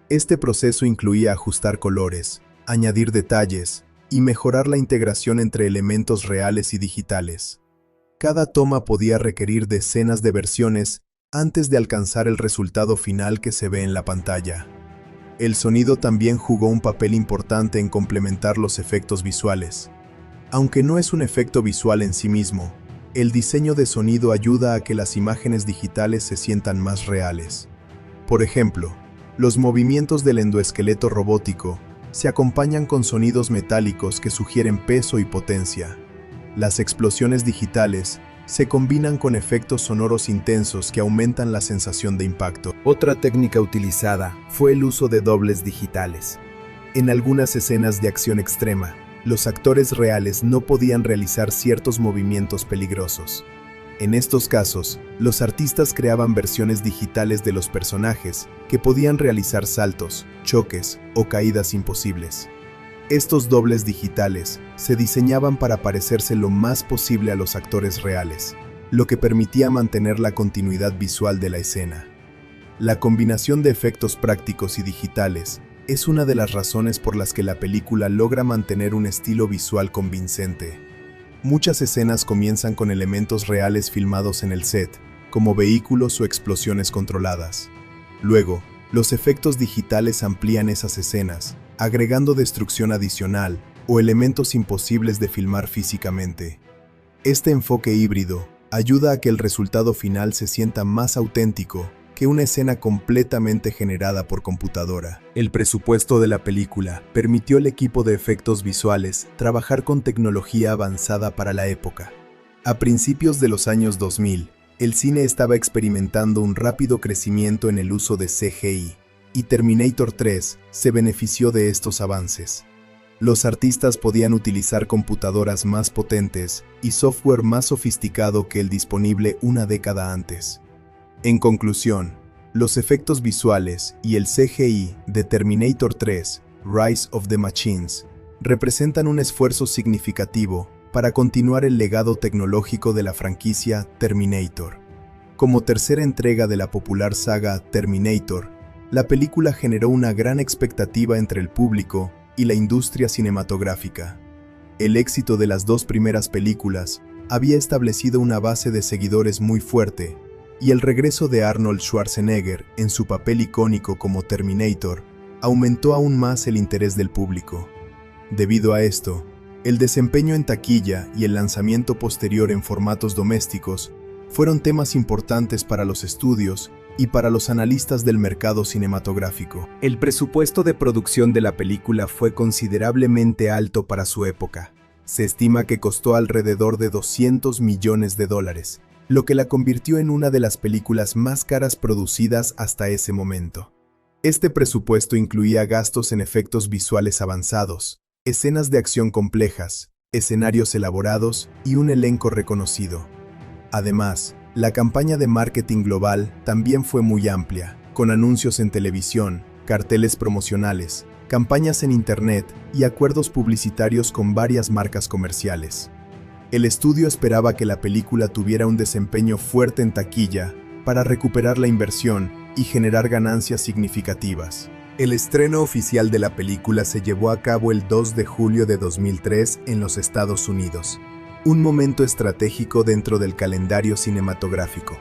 Este proceso incluía ajustar colores, añadir detalles y mejorar la integración entre elementos reales y digitales. Cada toma podía requerir decenas de versiones antes de alcanzar el resultado final que se ve en la pantalla. El sonido también jugó un papel importante en complementar los efectos visuales. Aunque no es un efecto visual en sí mismo, El diseño de sonido ayuda a que las imágenes digitales se sientan más reales. Por ejemplo, los movimientos del endoesqueleto robótico se acompañan con sonidos metálicos que sugieren peso y potencia. Las explosiones digitales se combinan con efectos sonoros intensos que aumentan la sensación de impacto. Otra técnica utilizada fue el uso de dobles digitales. En algunas escenas de acción extrema, los actores reales no podían realizar ciertos movimientos peligrosos. En estos casos, los artistas creaban versiones digitales de los personajes que podían realizar saltos, choques o caídas imposibles. Estos dobles digitales se diseñaban para parecerse lo más posible a los actores reales, lo que permitía mantener la continuidad visual de la escena. La combinación de efectos prácticos y digitales es una de las razones por las que la película logra mantener un estilo visual convincente. Muchas escenas comienzan con elementos reales filmados en el set, como vehículos o explosiones controladas. Luego, los efectos digitales amplían esas escenas, agregando destrucción adicional o elementos imposibles de filmar físicamente. Este enfoque híbrido ayuda a que el resultado final se sienta más auténtico que una escena completamente generada por computadora. El presupuesto de la película permitió al equipo de efectos visuales trabajar con tecnología avanzada para la época. A principios de los años 2000, el cine estaba experimentando un rápido crecimiento en el uso de CGI, y Terminator 3 se benefició de estos avances. Los artistas podían utilizar computadoras más potentes y software más sofisticado que el disponible una década antes. En conclusión, los efectos visuales y el CGI de Terminator 3, Rise of the Machines, representan un esfuerzo significativo para continuar el legado tecnológico de la franquicia Terminator. Como tercera entrega de la popular saga Terminator, la película generó una gran expectativa entre el público y la industria cinematográfica. El éxito de las dos primeras películas había establecido una base de seguidores muy fuerte, y el regreso de Arnold Schwarzenegger en su papel icónico como Terminator aumentó aún más el interés del público. Debido a esto, el desempeño en taquilla y el lanzamiento posterior en formatos domésticos fueron temas importantes para los estudios y para los analistas del mercado cinematográfico. El presupuesto de producción de la película fue considerablemente alto para su época. Se estima que costó alrededor de $200 millones, lo que la convirtió en una de las películas más caras producidas hasta ese momento. Este presupuesto incluía gastos en efectos visuales avanzados, escenas de acción complejas, escenarios elaborados y un elenco reconocido. Además, la campaña de marketing global también fue muy amplia, con anuncios en televisión, carteles promocionales, campañas en Internet y acuerdos publicitarios con varias marcas comerciales. El estudio esperaba que la película tuviera un desempeño fuerte en taquilla para recuperar la inversión y generar ganancias significativas. El estreno oficial de la película se llevó a cabo el 2 de julio de 2003 en los Estados Unidos, un momento estratégico dentro del calendario cinematográfico.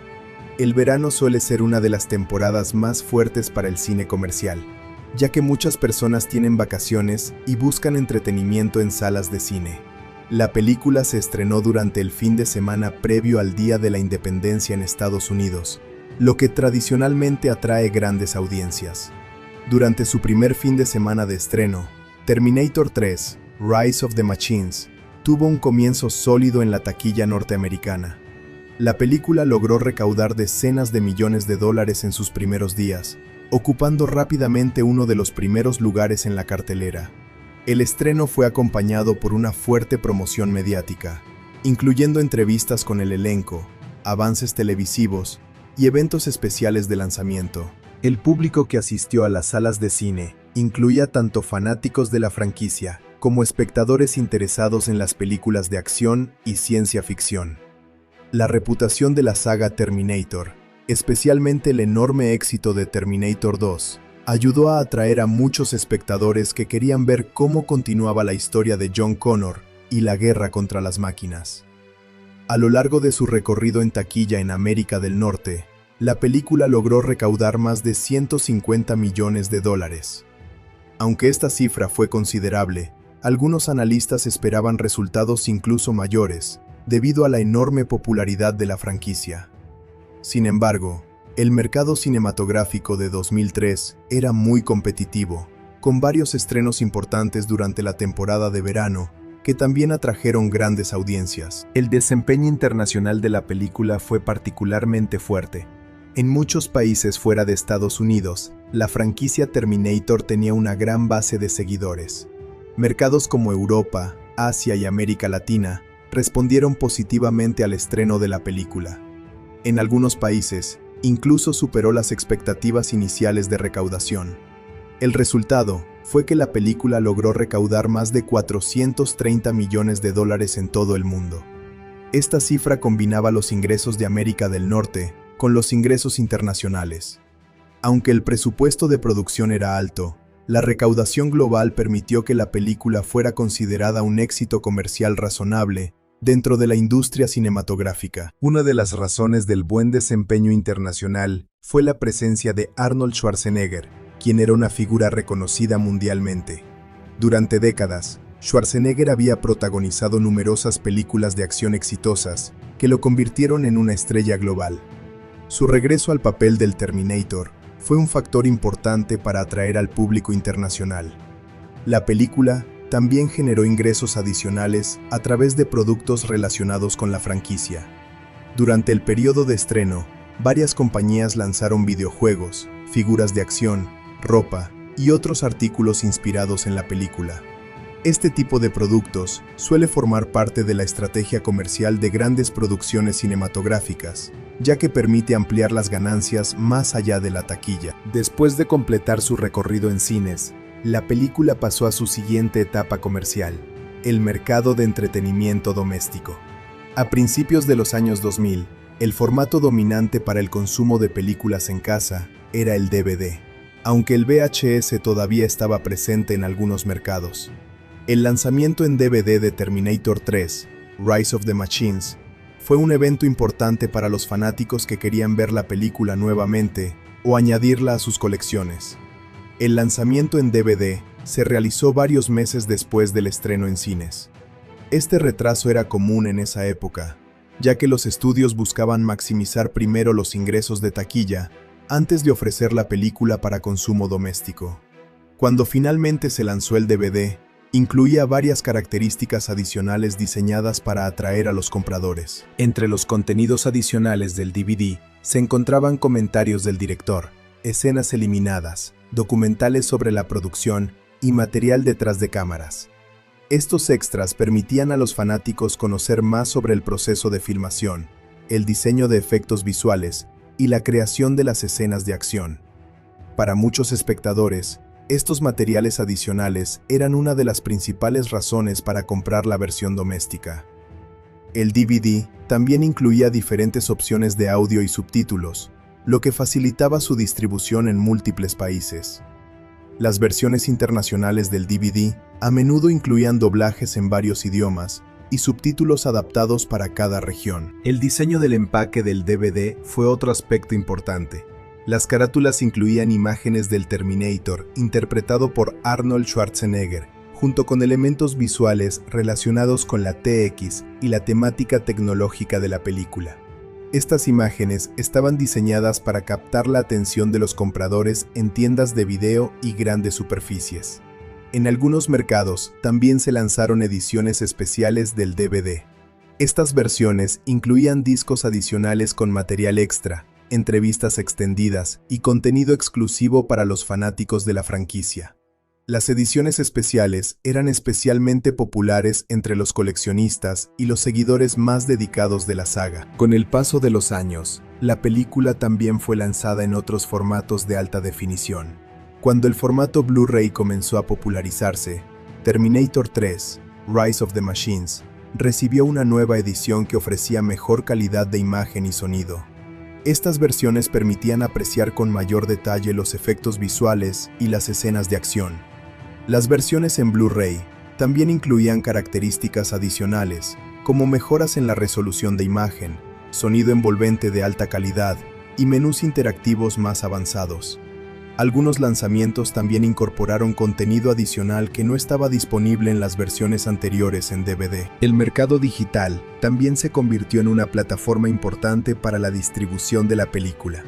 El verano suele ser una de las temporadas más fuertes para el cine comercial, ya que muchas personas tienen vacaciones y buscan entretenimiento en salas de cine. La película se estrenó durante el fin de semana previo al Día de la Independencia en Estados Unidos, lo que tradicionalmente atrae grandes audiencias. Durante su primer fin de semana de estreno, Terminator 3, Rise of the Machines, tuvo un comienzo sólido en la taquilla norteamericana. La película logró recaudar decenas de millones de dólares en sus primeros días, ocupando rápidamente uno de los primeros lugares en la cartelera. El estreno fue acompañado por una fuerte promoción mediática, incluyendo entrevistas con el elenco, avances televisivos y eventos especiales de lanzamiento. El público que asistió a las salas de cine incluía tanto fanáticos de la franquicia como espectadores interesados en las películas de acción y ciencia ficción. La reputación de la saga Terminator, especialmente el enorme éxito de Terminator 2, ayudó a atraer a muchos espectadores que querían ver cómo continuaba la historia de John Connor y la guerra contra las máquinas. A lo largo de su recorrido en taquilla en América del Norte, la película logró recaudar más de $150 millones. Aunque esta cifra fue considerable, algunos analistas esperaban resultados incluso mayores, debido a la enorme popularidad de la franquicia. Sin embargo, el mercado cinematográfico de 2003 era muy competitivo, con varios estrenos importantes durante la temporada de verano, que también atrajeron grandes audiencias. El desempeño internacional de la película fue particularmente fuerte. En muchos países fuera de Estados Unidos, la franquicia Terminator tenía una gran base de seguidores. Mercados como Europa, Asia y América Latina respondieron positivamente al estreno de la película. En algunos países, incluso superó las expectativas iniciales de recaudación. El resultado fue que la película logró recaudar más de $430 millones en todo el mundo. Esta cifra combinaba los ingresos de América del Norte con los ingresos internacionales. Aunque el presupuesto de producción era alto, la recaudación global permitió que la película fuera considerada un éxito comercial razonable dentro de la industria cinematográfica. Una de las razones del buen desempeño internacional fue la presencia de Arnold Schwarzenegger, quien era una figura reconocida mundialmente. Durante décadas, Schwarzenegger había protagonizado numerosas películas de acción exitosas que lo convirtieron en una estrella global. Su regreso al papel del Terminator fue un factor importante para atraer al público internacional. La película también generó ingresos adicionales a través de productos relacionados con la franquicia. Durante el periodo de estreno, varias compañías lanzaron videojuegos, figuras de acción, ropa y otros artículos inspirados en la película. Este tipo de productos suele formar parte de la estrategia comercial de grandes producciones cinematográficas, ya que permite ampliar las ganancias más allá de la taquilla. Después de completar su recorrido en cines, la película pasó a su siguiente etapa comercial, el mercado de entretenimiento doméstico. A principios de los años 2000, el formato dominante para el consumo de películas en casa era el DVD, aunque el VHS todavía estaba presente en algunos mercados. El lanzamiento en DVD de Terminator 3, Rise of the Machines, fue un evento importante para los fanáticos que querían ver la película nuevamente o añadirla a sus colecciones. El lanzamiento en DVD se realizó varios meses después del estreno en cines. Este retraso era común en esa época, ya que los estudios buscaban maximizar primero los ingresos de taquilla antes de ofrecer la película para consumo doméstico. Cuando finalmente se lanzó el DVD, incluía varias características adicionales diseñadas para atraer a los compradores. Entre los contenidos adicionales del DVD se encontraban comentarios del director, escenas eliminadas, documentales sobre la producción y material detrás de cámaras. Estos extras permitían a los fanáticos conocer más sobre el proceso de filmación, el diseño de efectos visuales y la creación de las escenas de acción. Para muchos espectadores, estos materiales adicionales eran una de las principales razones para comprar la versión doméstica. El DVD también incluía diferentes opciones de audio y subtítulos, lo que facilitaba su distribución en múltiples países. Las versiones internacionales del DVD a menudo incluían doblajes en varios idiomas y subtítulos adaptados para cada región. El diseño del empaque del DVD fue otro aspecto importante. Las carátulas incluían imágenes del Terminator, interpretado por Arnold Schwarzenegger, junto con elementos visuales relacionados con la TX y la temática tecnológica de la película. Estas imágenes estaban diseñadas para captar la atención de los compradores en tiendas de video y grandes superficies. En algunos mercados también se lanzaron ediciones especiales del DVD. Estas versiones incluían discos adicionales con material extra, entrevistas extendidas y contenido exclusivo para los fanáticos de la franquicia. Las ediciones especiales eran especialmente populares entre los coleccionistas y los seguidores más dedicados de la saga. Con el paso de los años, la película también fue lanzada en otros formatos de alta definición. Cuando el formato Blu-ray comenzó a popularizarse, Terminator 3, Rise of the Machines, recibió una nueva edición que ofrecía mejor calidad de imagen y sonido. Estas versiones permitían apreciar con mayor detalle los efectos visuales y las escenas de acción. Las versiones en Blu-ray también incluían características adicionales, como mejoras en la resolución de imagen, sonido envolvente de alta calidad y menús interactivos más avanzados. Algunos lanzamientos también incorporaron contenido adicional que no estaba disponible en las versiones anteriores en DVD. El mercado digital también se convirtió en una plataforma importante para la distribución de la película.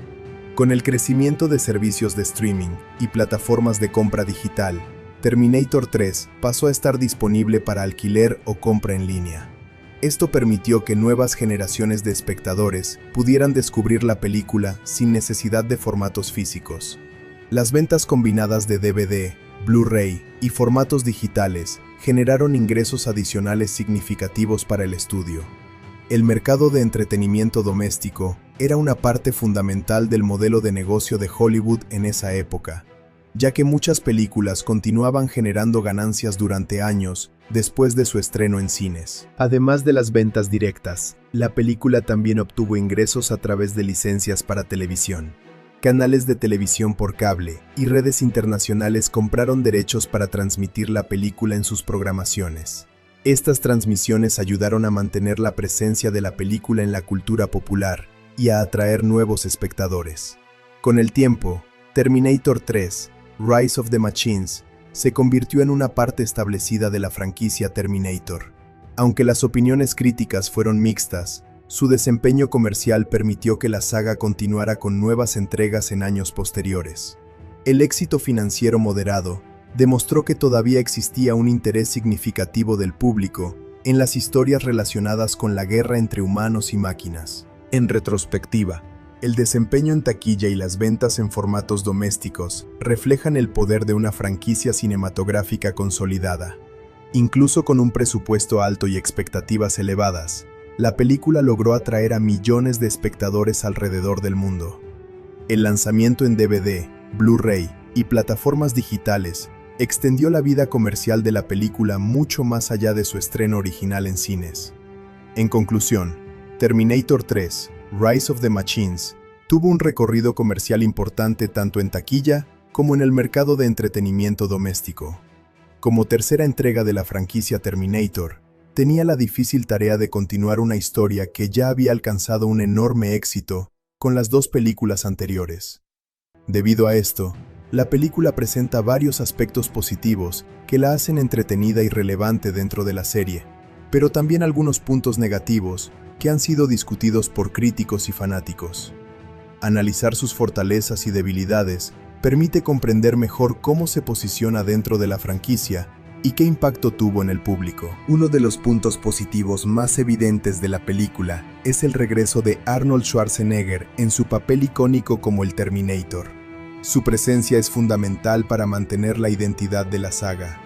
Con el crecimiento de servicios de streaming y plataformas de compra digital, Terminator 3 pasó a estar disponible para alquiler o compra en línea. Esto permitió que nuevas generaciones de espectadores pudieran descubrir la película sin necesidad de formatos físicos. Las ventas combinadas de DVD, Blu-ray y formatos digitales generaron ingresos adicionales significativos para el estudio. El mercado de entretenimiento doméstico era una parte fundamental del modelo de negocio de Hollywood en esa época, ya que muchas películas continuaban generando ganancias durante años después de su estreno en cines. Además de las ventas directas, la película también obtuvo ingresos a través de licencias para televisión. Canales de televisión por cable y redes internacionales compraron derechos para transmitir la película en sus programaciones. Estas transmisiones ayudaron a mantener la presencia de la película en la cultura popular y a atraer nuevos espectadores. Con el tiempo, Terminator 3, Rise of the Machines, se convirtió en una parte establecida de la franquicia Terminator. Aunque las opiniones críticas fueron mixtas, su desempeño comercial permitió que la saga continuara con nuevas entregas en años posteriores. El éxito financiero moderado demostró que todavía existía un interés significativo del público en las historias relacionadas con la guerra entre humanos y máquinas. En retrospectiva, el desempeño en taquilla y las ventas en formatos domésticos reflejan el poder de una franquicia cinematográfica consolidada. Incluso con un presupuesto alto y expectativas elevadas, la película logró atraer a millones de espectadores alrededor del mundo. El lanzamiento en DVD, Blu-ray y plataformas digitales extendió la vida comercial de la película mucho más allá de su estreno original en cines. En conclusión, Terminator 3, Rise of the Machines, tuvo un recorrido comercial importante tanto en taquilla como en el mercado de entretenimiento doméstico. Como tercera entrega de la franquicia Terminator, tenía la difícil tarea de continuar una historia que ya había alcanzado un enorme éxito con las dos películas anteriores. Debido a esto, la película presenta varios aspectos positivos que la hacen entretenida y relevante dentro de la serie, pero también algunos puntos negativos que han sido discutidos por críticos y fanáticos. Analizar sus fortalezas y debilidades permite comprender mejor cómo se posiciona dentro de la franquicia y qué impacto tuvo en el público. Uno de los puntos positivos más evidentes de la película es el regreso de Arnold Schwarzenegger en su papel icónico como el Terminator. Su presencia es fundamental para mantener la identidad de la saga.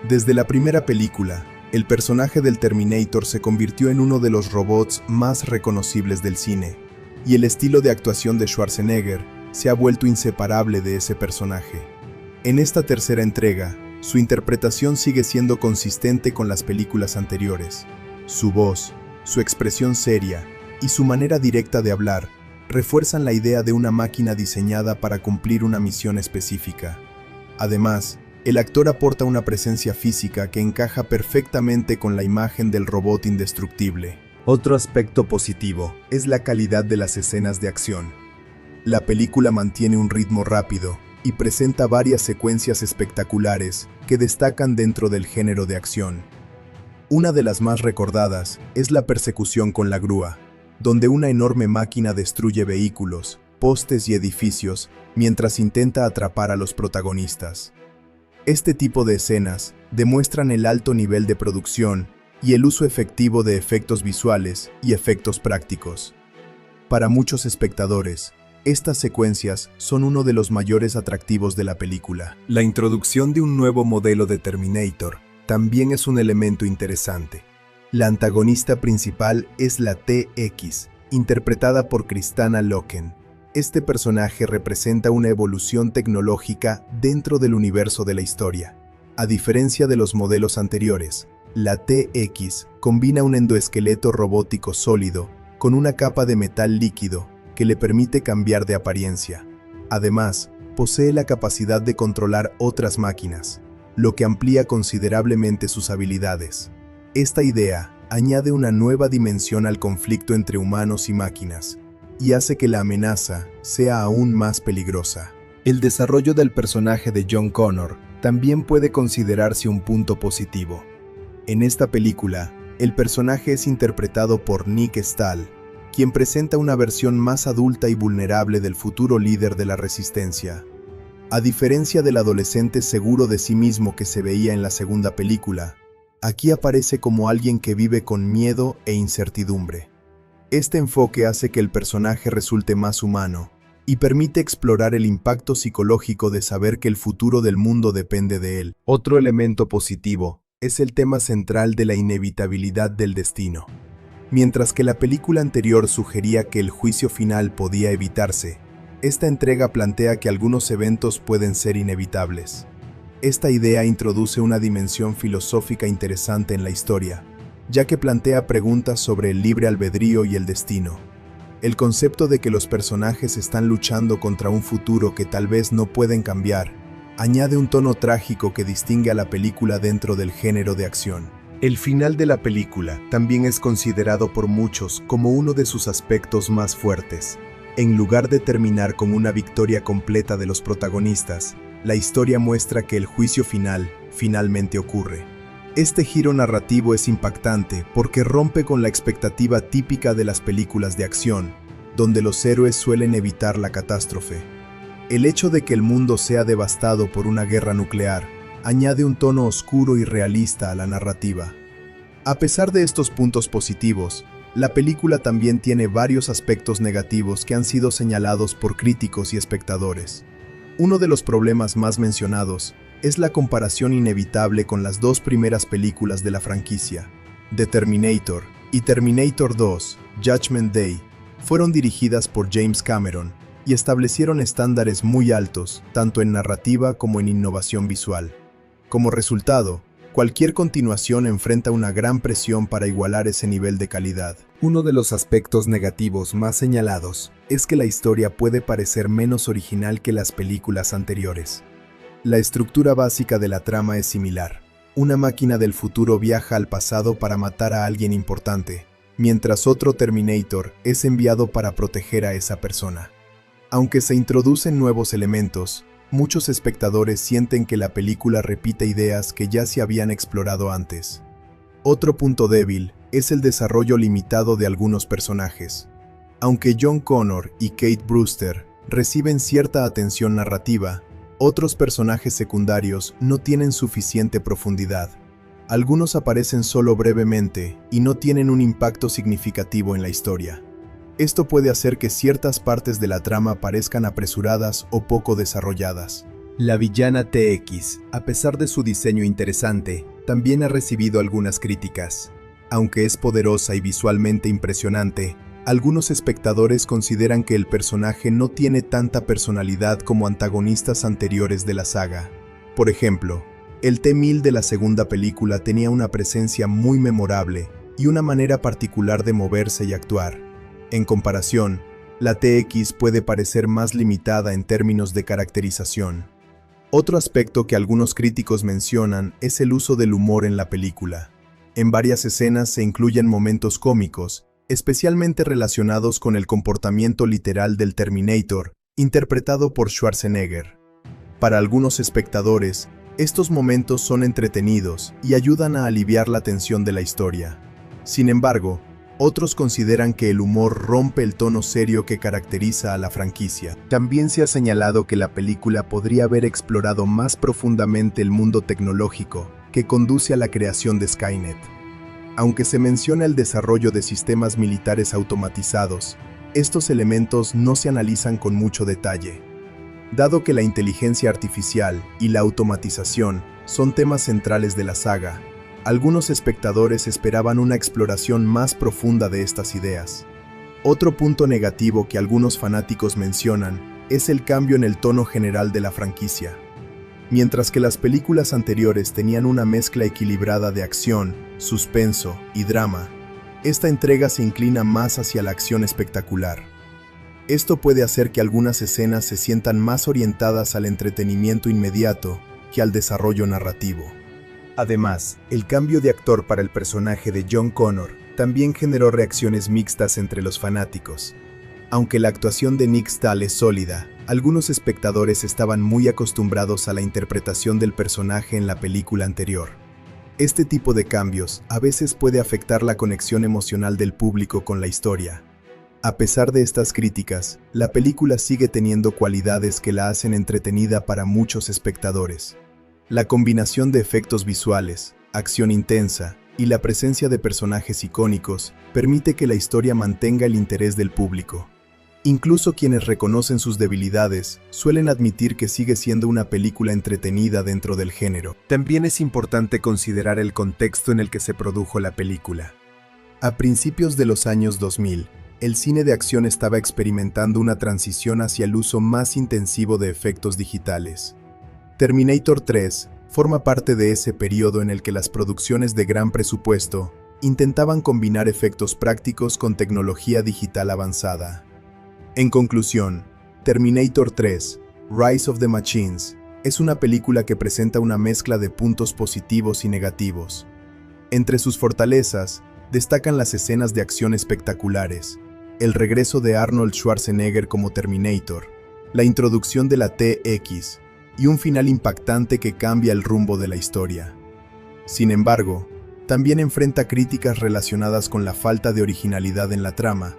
Desde la primera película, el personaje del Terminator se convirtió en uno de los robots más reconocibles del cine, y el estilo de actuación de Schwarzenegger se ha vuelto inseparable de ese personaje. En esta tercera entrega, su interpretación sigue siendo consistente con las películas anteriores. Su voz, su expresión seria y su manera directa de hablar refuerzan la idea de una máquina diseñada para cumplir una misión específica. Además, el actor aporta una presencia física que encaja perfectamente con la imagen del robot indestructible. Otro aspecto positivo es la calidad de las escenas de acción. La película mantiene un ritmo rápido y presenta varias secuencias espectaculares que destacan dentro del género de acción. Una de las más recordadas es la persecución con la grúa, donde una enorme máquina destruye vehículos, postes y edificios mientras intenta atrapar a los protagonistas. Este tipo de escenas demuestran el alto nivel de producción y el uso efectivo de efectos visuales y efectos prácticos. Para muchos espectadores, estas secuencias son uno de los mayores atractivos de la película. La introducción de un nuevo modelo de Terminator también es un elemento interesante. La antagonista principal es la T-X, interpretada por Kristanna Loken. Este personaje representa una evolución tecnológica dentro del universo de la historia. A diferencia de los modelos anteriores, la T-X combina un endoesqueleto robótico sólido con una capa de metal líquido que le permite cambiar de apariencia. Además, posee la capacidad de controlar otras máquinas, lo que amplía considerablemente sus habilidades. Esta idea añade una nueva dimensión al conflicto entre humanos y máquinas, y hace que la amenaza sea aún más peligrosa. El desarrollo del personaje de John Connor también puede considerarse un punto positivo. En esta película, el personaje es interpretado por Nick Stahl, quien presenta una versión más adulta y vulnerable del futuro líder de la Resistencia. A diferencia del adolescente seguro de sí mismo que se veía en la segunda película, aquí aparece como alguien que vive con miedo e incertidumbre. Este enfoque hace que el personaje resulte más humano y permite explorar el impacto psicológico de saber que el futuro del mundo depende de él. Otro elemento positivo es el tema central de la inevitabilidad del destino. Mientras que la película anterior sugería que el juicio final podía evitarse, esta entrega plantea que algunos eventos pueden ser inevitables. Esta idea introduce una dimensión filosófica interesante en la historia, ya que plantea preguntas sobre el libre albedrío y el destino. El concepto de que los personajes están luchando contra un futuro que tal vez no pueden cambiar, añade un tono trágico que distingue a la película dentro del género de acción. El final de la película también es considerado por muchos como uno de sus aspectos más fuertes. En lugar de terminar con una victoria completa de los protagonistas, la historia muestra que el juicio final finalmente ocurre. Este giro narrativo es impactante porque rompe con la expectativa típica de las películas de acción, donde los héroes suelen evitar la catástrofe. El hecho de que el mundo sea devastado por una guerra nuclear añade un tono oscuro y realista a la narrativa. A pesar de estos puntos positivos, la película también tiene varios aspectos negativos que han sido señalados por críticos y espectadores. Uno de los problemas más mencionados es la comparación inevitable con las dos primeras películas de la franquicia. The Terminator y Terminator 2, Judgment Day, fueron dirigidas por James Cameron y establecieron estándares muy altos, tanto en narrativa como en innovación visual. Como resultado, cualquier continuación enfrenta una gran presión para igualar ese nivel de calidad. Uno de los aspectos negativos más señalados es que la historia puede parecer menos original que las películas anteriores. La estructura básica de la trama es similar. Una máquina del futuro viaja al pasado para matar a alguien importante, mientras otro Terminator es enviado para proteger a esa persona. Aunque se introducen nuevos elementos, muchos espectadores sienten que la película repite ideas que ya se habían explorado antes. Otro punto débil es el desarrollo limitado de algunos personajes. Aunque John Connor y Kate Brewster reciben cierta atención narrativa, otros personajes secundarios no tienen suficiente profundidad. Algunos aparecen solo brevemente y no tienen un impacto significativo en la historia. Esto puede hacer que ciertas partes de la trama parezcan apresuradas o poco desarrolladas. La villana TX, a pesar de su diseño interesante, también ha recibido algunas críticas. Aunque es poderosa y visualmente impresionante, algunos espectadores consideran que el personaje no tiene tanta personalidad como antagonistas anteriores de la saga. Por ejemplo, el T-1000 de la segunda película tenía una presencia muy memorable y una manera particular de moverse y actuar. En comparación, la TX puede parecer más limitada en términos de caracterización. Otro aspecto que algunos críticos mencionan es el uso del humor en la película. En varias escenas se incluyen momentos cómicos, especialmente relacionados con el comportamiento literal del Terminator, interpretado por Schwarzenegger. Para algunos espectadores, estos momentos son entretenidos y ayudan a aliviar la tensión de la historia. Sin embargo, otros consideran que el humor rompe el tono serio que caracteriza a la franquicia. También se ha señalado que la película podría haber explorado más profundamente el mundo tecnológico que conduce a la creación de Skynet. Aunque se menciona el desarrollo de sistemas militares automatizados, estos elementos no se analizan con mucho detalle. Dado que la inteligencia artificial y la automatización son temas centrales de la saga, algunos espectadores esperaban una exploración más profunda de estas ideas. Otro punto negativo que algunos fanáticos mencionan es el cambio en el tono general de la franquicia. Mientras que las películas anteriores tenían una mezcla equilibrada de acción, suspenso y drama, esta entrega se inclina más hacia la acción espectacular. Esto puede hacer que algunas escenas se sientan más orientadas al entretenimiento inmediato que al desarrollo narrativo. Además, el cambio de actor para el personaje de John Connor también generó reacciones mixtas entre los fanáticos. Aunque la actuación de Nick Stahl es sólida, Algunos espectadores estaban muy acostumbrados a la interpretación del personaje en la película anterior. Este tipo de cambios a veces puede afectar la conexión emocional del público con la historia. A pesar de estas críticas, la película sigue teniendo cualidades que la hacen entretenida para muchos espectadores. La combinación de efectos visuales, acción intensa y la presencia de personajes icónicos permite que la historia mantenga el interés del público. Incluso quienes reconocen sus debilidades suelen admitir que sigue siendo una película entretenida dentro del género. También es importante considerar el contexto en el que se produjo la película. A principios de los años 2000, el cine de acción estaba experimentando una transición hacia el uso más intensivo de efectos digitales. Terminator 3 forma parte de ese periodo en el que las producciones de gran presupuesto intentaban combinar efectos prácticos con tecnología digital avanzada. En conclusión, Terminator 3, Rise of the Machines, es una película que presenta una mezcla de puntos positivos y negativos. Entre sus fortalezas, destacan las escenas de acción espectaculares, el regreso de Arnold Schwarzenegger como Terminator, la introducción de la TX y un final impactante que cambia el rumbo de la historia. Sin embargo, también enfrenta críticas relacionadas con la falta de originalidad en la trama,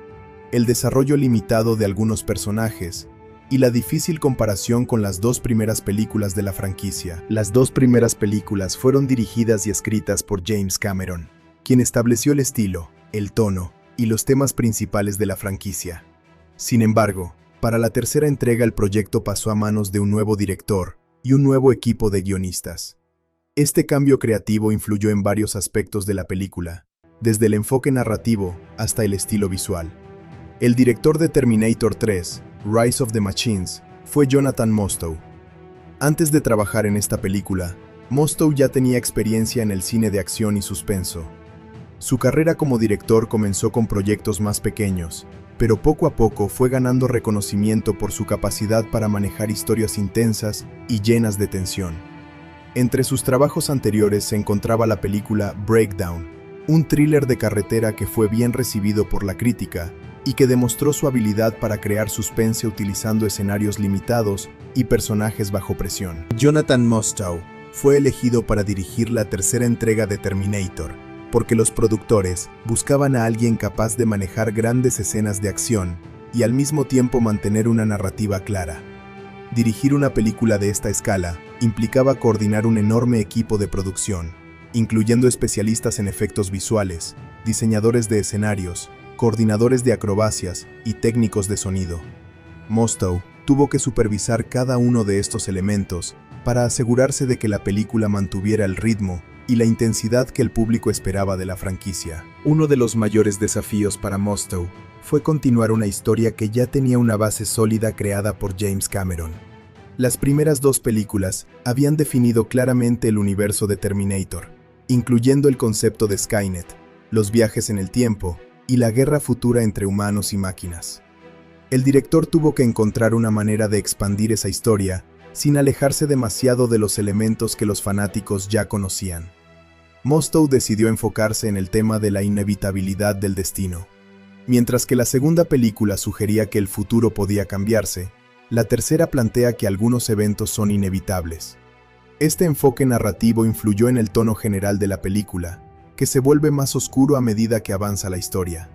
el desarrollo limitado de algunos personajes y la difícil comparación con las dos primeras películas de la franquicia. Las dos primeras películas fueron dirigidas y escritas por James Cameron, quien estableció el estilo, el tono y los temas principales de la franquicia. Sin embargo, para la tercera entrega el proyecto pasó a manos de un nuevo director y un nuevo equipo de guionistas. Este cambio creativo influyó en varios aspectos de la película, desde el enfoque narrativo hasta el estilo visual. El director de Terminator 3, Rise of the Machines, fue Jonathan Mostow. Antes de trabajar en esta película, Mostow ya tenía experiencia en el cine de acción y suspenso. Su carrera como director comenzó con proyectos más pequeños, pero poco a poco fue ganando reconocimiento por su capacidad para manejar historias intensas y llenas de tensión. Entre sus trabajos anteriores se encontraba la película Breakdown, un thriller de carretera que fue bien recibido por la crítica y que demostró su habilidad para crear suspense utilizando escenarios limitados y personajes bajo presión. Jonathan Mostow fue elegido para dirigir la tercera entrega de Terminator, porque los productores buscaban a alguien capaz de manejar grandes escenas de acción y al mismo tiempo mantener una narrativa clara. Dirigir una película de esta escala implicaba coordinar un enorme equipo de producción, incluyendo especialistas en efectos visuales, diseñadores de escenarios, coordinadores de acrobacias y técnicos de sonido. Mostow tuvo que supervisar cada uno de estos elementos para asegurarse de que la película mantuviera el ritmo y la intensidad que el público esperaba de la franquicia. Uno de los mayores desafíos para Mostow fue continuar una historia que ya tenía una base sólida creada por James Cameron. Las primeras dos películas habían definido claramente el universo de Terminator, incluyendo el concepto de Skynet, los viajes en el tiempo y la guerra futura entre humanos y máquinas. El director tuvo que encontrar una manera de expandir esa historia sin alejarse demasiado de los elementos que los fanáticos ya conocían. Mostow decidió enfocarse en el tema de la inevitabilidad del destino. Mientras que la segunda película sugería que el futuro podía cambiarse, la tercera plantea que algunos eventos son inevitables. Este enfoque narrativo influyó en el tono general de la película, que se vuelve más oscuro a medida que avanza la historia.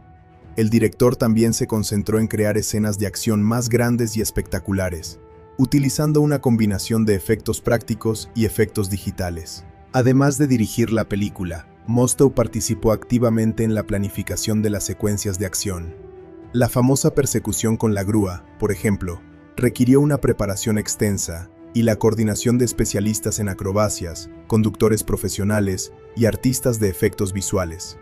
El director también se concentró en crear escenas de acción más grandes y espectaculares, utilizando una combinación de efectos prácticos y efectos digitales. Además de dirigir la película, Mostow participó activamente en la planificación de las secuencias de acción. La famosa persecución con la grúa, por ejemplo, requirió una preparación extensa y la coordinación de especialistas en acrobacias, conductores profesionales y artistas de efectos visuales.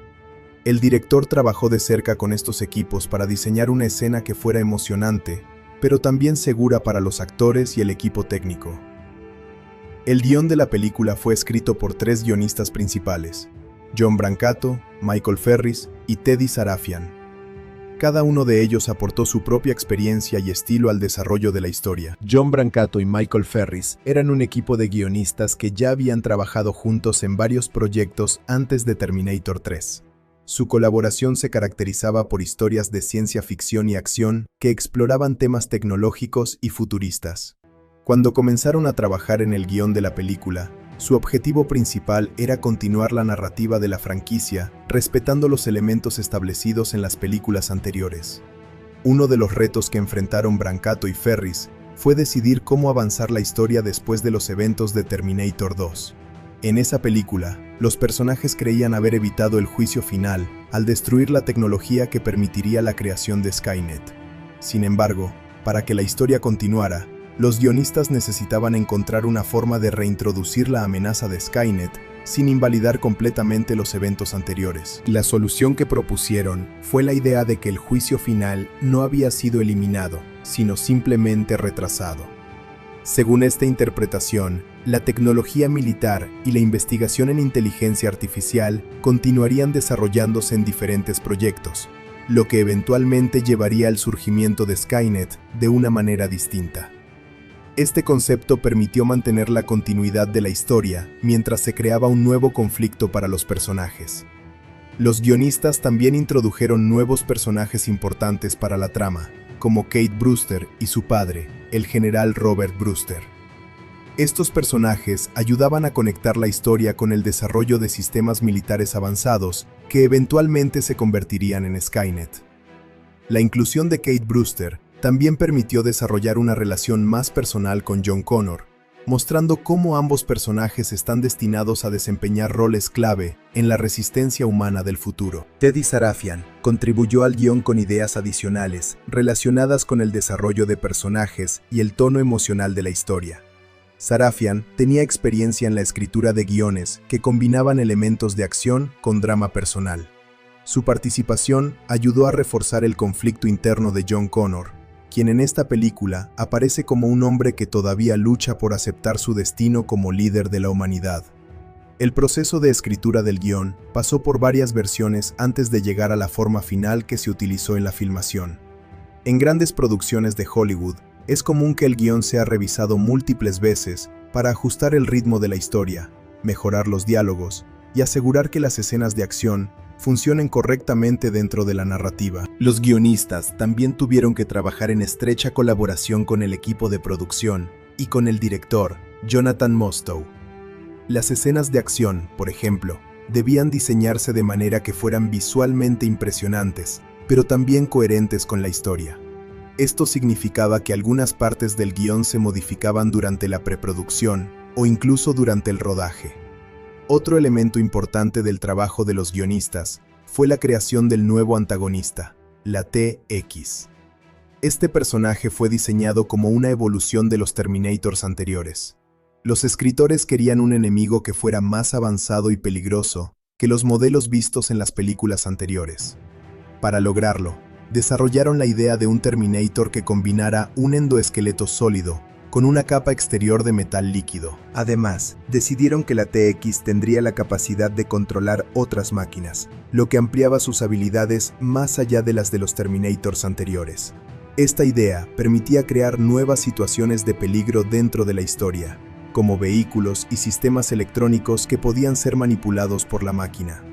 El director trabajó de cerca con estos equipos para diseñar una escena que fuera emocionante, pero también segura para los actores y el equipo técnico. El guión de la película fue escrito por 3 guionistas principales: John Brancato, Michael Ferris y Teddy Sarafian. Cada uno de ellos aportó su propia experiencia y estilo al desarrollo de la historia. John Brancato y Michael Ferris eran un equipo de guionistas que ya habían trabajado juntos en varios proyectos antes de Terminator 3. Su colaboración se caracterizaba por historias de ciencia ficción y acción que exploraban temas tecnológicos y futuristas. Cuando comenzaron a trabajar en el guión de la película, su objetivo principal era continuar la narrativa de la franquicia, respetando los elementos establecidos en las películas anteriores. Uno de los retos que enfrentaron Brancato y Ferris fue decidir cómo avanzar la historia después de los eventos de Terminator 2. En esa película, los personajes creían haber evitado el juicio final al destruir la tecnología que permitiría la creación de Skynet. Sin embargo, para que la historia continuara, los guionistas necesitaban encontrar una forma de reintroducir la amenaza de Skynet sin invalidar completamente los eventos anteriores. La solución que propusieron fue la idea de que el juicio final no había sido eliminado, sino simplemente retrasado. Según esta interpretación, la tecnología militar y la investigación en inteligencia artificial continuarían desarrollándose en diferentes proyectos, lo que eventualmente llevaría al surgimiento de Skynet de una manera distinta. Este concepto permitió mantener la continuidad de la historia mientras se creaba un nuevo conflicto para los personajes. Los guionistas también introdujeron nuevos personajes importantes para la trama, como Kate Brewster y su padre, el general Robert Brewster. Estos personajes ayudaban a conectar la historia con el desarrollo de sistemas militares avanzados que eventualmente se convertirían en Skynet. La inclusión de Kate Brewster también permitió desarrollar una relación más personal con John Connor, mostrando cómo ambos personajes están destinados a desempeñar roles clave en la resistencia humana del futuro. Teddy Sarafian contribuyó al guión con ideas adicionales relacionadas con el desarrollo de personajes y el tono emocional de la historia. Sarafian tenía experiencia en la escritura de guiones que combinaban elementos de acción con drama personal. Su participación ayudó a reforzar el conflicto interno de John Connor, quien en esta película aparece como un hombre que todavía lucha por aceptar su destino como líder de la humanidad. El proceso de escritura del guión pasó por varias versiones antes de llegar a la forma final que se utilizó en la filmación. En grandes producciones de Hollywood, es común que el guión sea revisado múltiples veces para ajustar el ritmo de la historia, mejorar los diálogos y asegurar que las escenas de acción funcionen correctamente dentro de la narrativa. Los guionistas también tuvieron que trabajar en estrecha colaboración con el equipo de producción y con el director, Jonathan Mostow. Las escenas de acción, por ejemplo, debían diseñarse de manera que fueran visualmente impresionantes, pero también coherentes con la historia. Esto significaba que algunas partes del guión se modificaban durante la preproducción o incluso durante el rodaje. Otro elemento importante del trabajo de los guionistas fue la creación del nuevo antagonista, la T-X. Este personaje fue diseñado como una evolución de los Terminators anteriores. Los escritores querían un enemigo que fuera más avanzado y peligroso que los modelos vistos en las películas anteriores. Para lograrlo, desarrollaron la idea de un Terminator que combinara un endoesqueleto sólido con una capa exterior de metal líquido. Además, decidieron que la TX tendría la capacidad de controlar otras máquinas, lo que ampliaba sus habilidades más allá de las de los Terminators anteriores. Esta idea permitía crear nuevas situaciones de peligro dentro de la historia, como vehículos y sistemas electrónicos que podían ser manipulados por la máquina.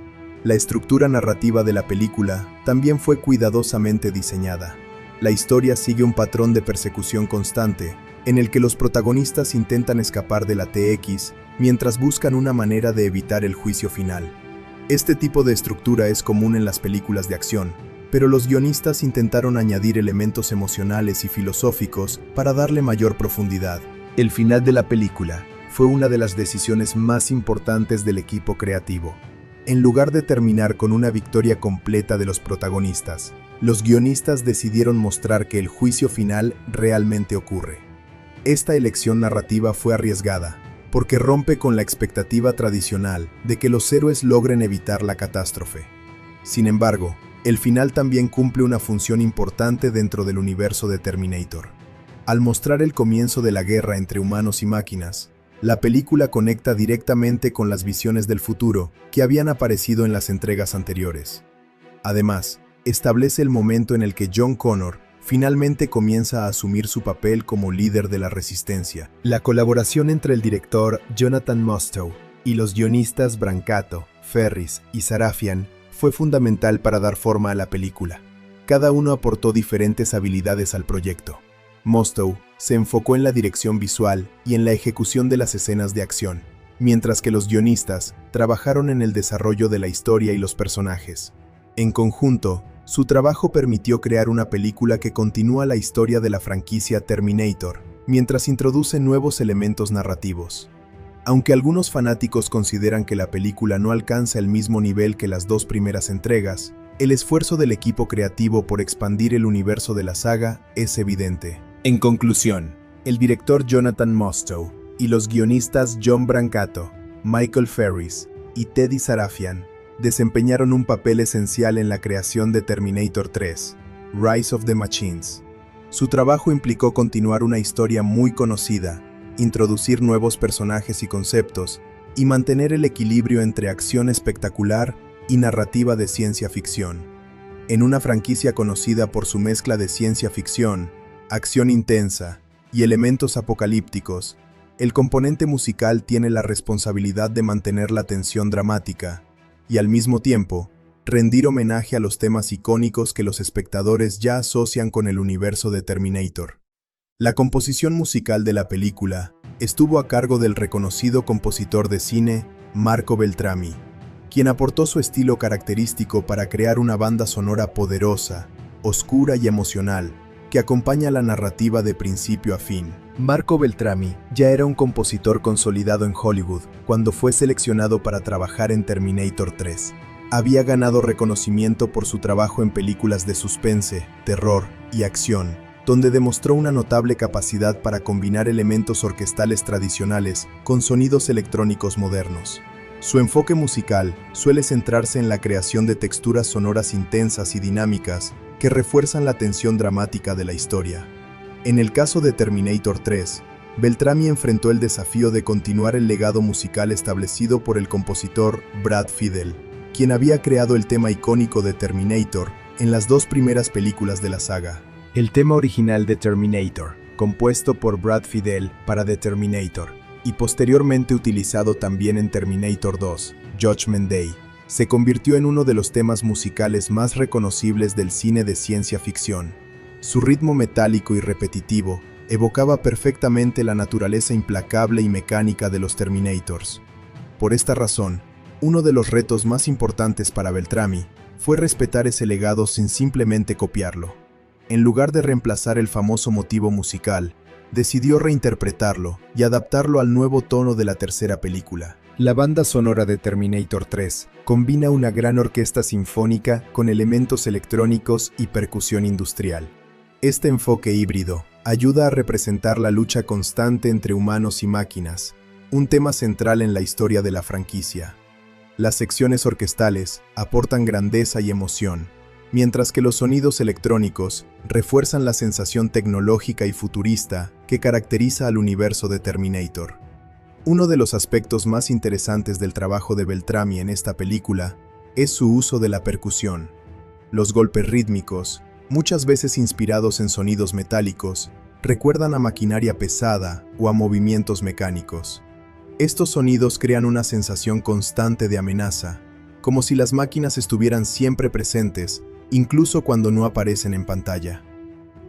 La estructura narrativa de la película también fue cuidadosamente diseñada. La historia sigue un patrón de persecución constante, en el que los protagonistas intentan escapar de la TX mientras buscan una manera de evitar el juicio final. Este tipo de estructura es común en las películas de acción, pero los guionistas intentaron añadir elementos emocionales y filosóficos para darle mayor profundidad. El final de la película fue una de las decisiones más importantes del equipo creativo. En lugar de terminar con una victoria completa de los protagonistas, los guionistas decidieron mostrar que el juicio final realmente ocurre. Esta elección narrativa fue arriesgada, porque rompe con la expectativa tradicional de que los héroes logren evitar la catástrofe. Sin embargo, el final también cumple una función importante dentro del universo de Terminator. Al mostrar el comienzo de la guerra entre humanos y máquinas, la película conecta directamente con las visiones del futuro que habían aparecido en las entregas anteriores. Además, establece el momento en el que John Connor finalmente comienza a asumir su papel como líder de la resistencia. La colaboración entre el director Jonathan Mostow y los guionistas Brancato, Ferris y Sarafian fue fundamental para dar forma a la película. Cada uno aportó diferentes habilidades al proyecto. Mostow se enfocó en la dirección visual y en la ejecución de las escenas de acción, mientras que los guionistas trabajaron en el desarrollo de la historia y los personajes. En conjunto, su trabajo permitió crear una película que continúa la historia de la franquicia Terminator, mientras introduce nuevos elementos narrativos. Aunque algunos fanáticos consideran que la película no alcanza el mismo nivel que las dos primeras entregas, el esfuerzo del equipo creativo por expandir el universo de la saga es evidente. En conclusión, el director Jonathan Mostow y los guionistas John Brancato, Michael Ferris y Teddy Sarafian desempeñaron un papel esencial en la creación de Terminator 3, Rise of the Machines. Su trabajo implicó continuar una historia muy conocida, introducir nuevos personajes y conceptos, y mantener el equilibrio entre acción espectacular y narrativa de ciencia ficción. En una franquicia conocida por su mezcla de ciencia ficción, acción intensa y elementos apocalípticos, el componente musical tiene la responsabilidad de mantener la tensión dramática y, al mismo tiempo, rendir homenaje a los temas icónicos que los espectadores ya asocian con el universo de Terminator. La composición musical de la película estuvo a cargo del reconocido compositor de cine Marco Beltrami, quien aportó su estilo característico para crear una banda sonora poderosa, oscura y emocional, que acompaña la narrativa de principio a fin. Marco Beltrami ya era un compositor consolidado en Hollywood cuando fue seleccionado para trabajar en Terminator 3. Había ganado reconocimiento por su trabajo en películas de suspense, terror y acción, donde demostró una notable capacidad para combinar elementos orquestales tradicionales con sonidos electrónicos modernos. Su enfoque musical suele centrarse en la creación de texturas sonoras intensas y dinámicas que refuerzan la tensión dramática de la historia. En el caso de Terminator 3, Beltrami enfrentó el desafío de continuar el legado musical establecido por el compositor Brad Fiedel, quien había creado el tema icónico de Terminator en las dos primeras películas de la saga. El tema original de Terminator, compuesto por Brad Fiedel para The Terminator, y posteriormente utilizado también en Terminator 2, Judgment Day, se convirtió en uno de los temas musicales más reconocibles del cine de ciencia ficción. Su ritmo metálico y repetitivo evocaba perfectamente la naturaleza implacable y mecánica de los Terminators. Por esta razón, uno de los retos más importantes para Beltrami fue respetar ese legado sin simplemente copiarlo. En lugar de reemplazar el famoso motivo musical, decidió reinterpretarlo y adaptarlo al nuevo tono de la tercera película. La banda sonora de Terminator 3 combina una gran orquesta sinfónica con elementos electrónicos y percusión industrial. Este enfoque híbrido ayuda a representar la lucha constante entre humanos y máquinas, un tema central en la historia de la franquicia. Las secciones orquestales aportan grandeza y emoción, mientras que los sonidos electrónicos refuerzan la sensación tecnológica y futurista que caracteriza al universo de Terminator. Uno de los aspectos más interesantes del trabajo de Beltrami en esta película es su uso de la percusión. Los golpes rítmicos, muchas veces inspirados en sonidos metálicos, recuerdan a maquinaria pesada o a movimientos mecánicos. Estos sonidos crean una sensación constante de amenaza, como si las máquinas estuvieran siempre presentes, incluso cuando no aparecen en pantalla.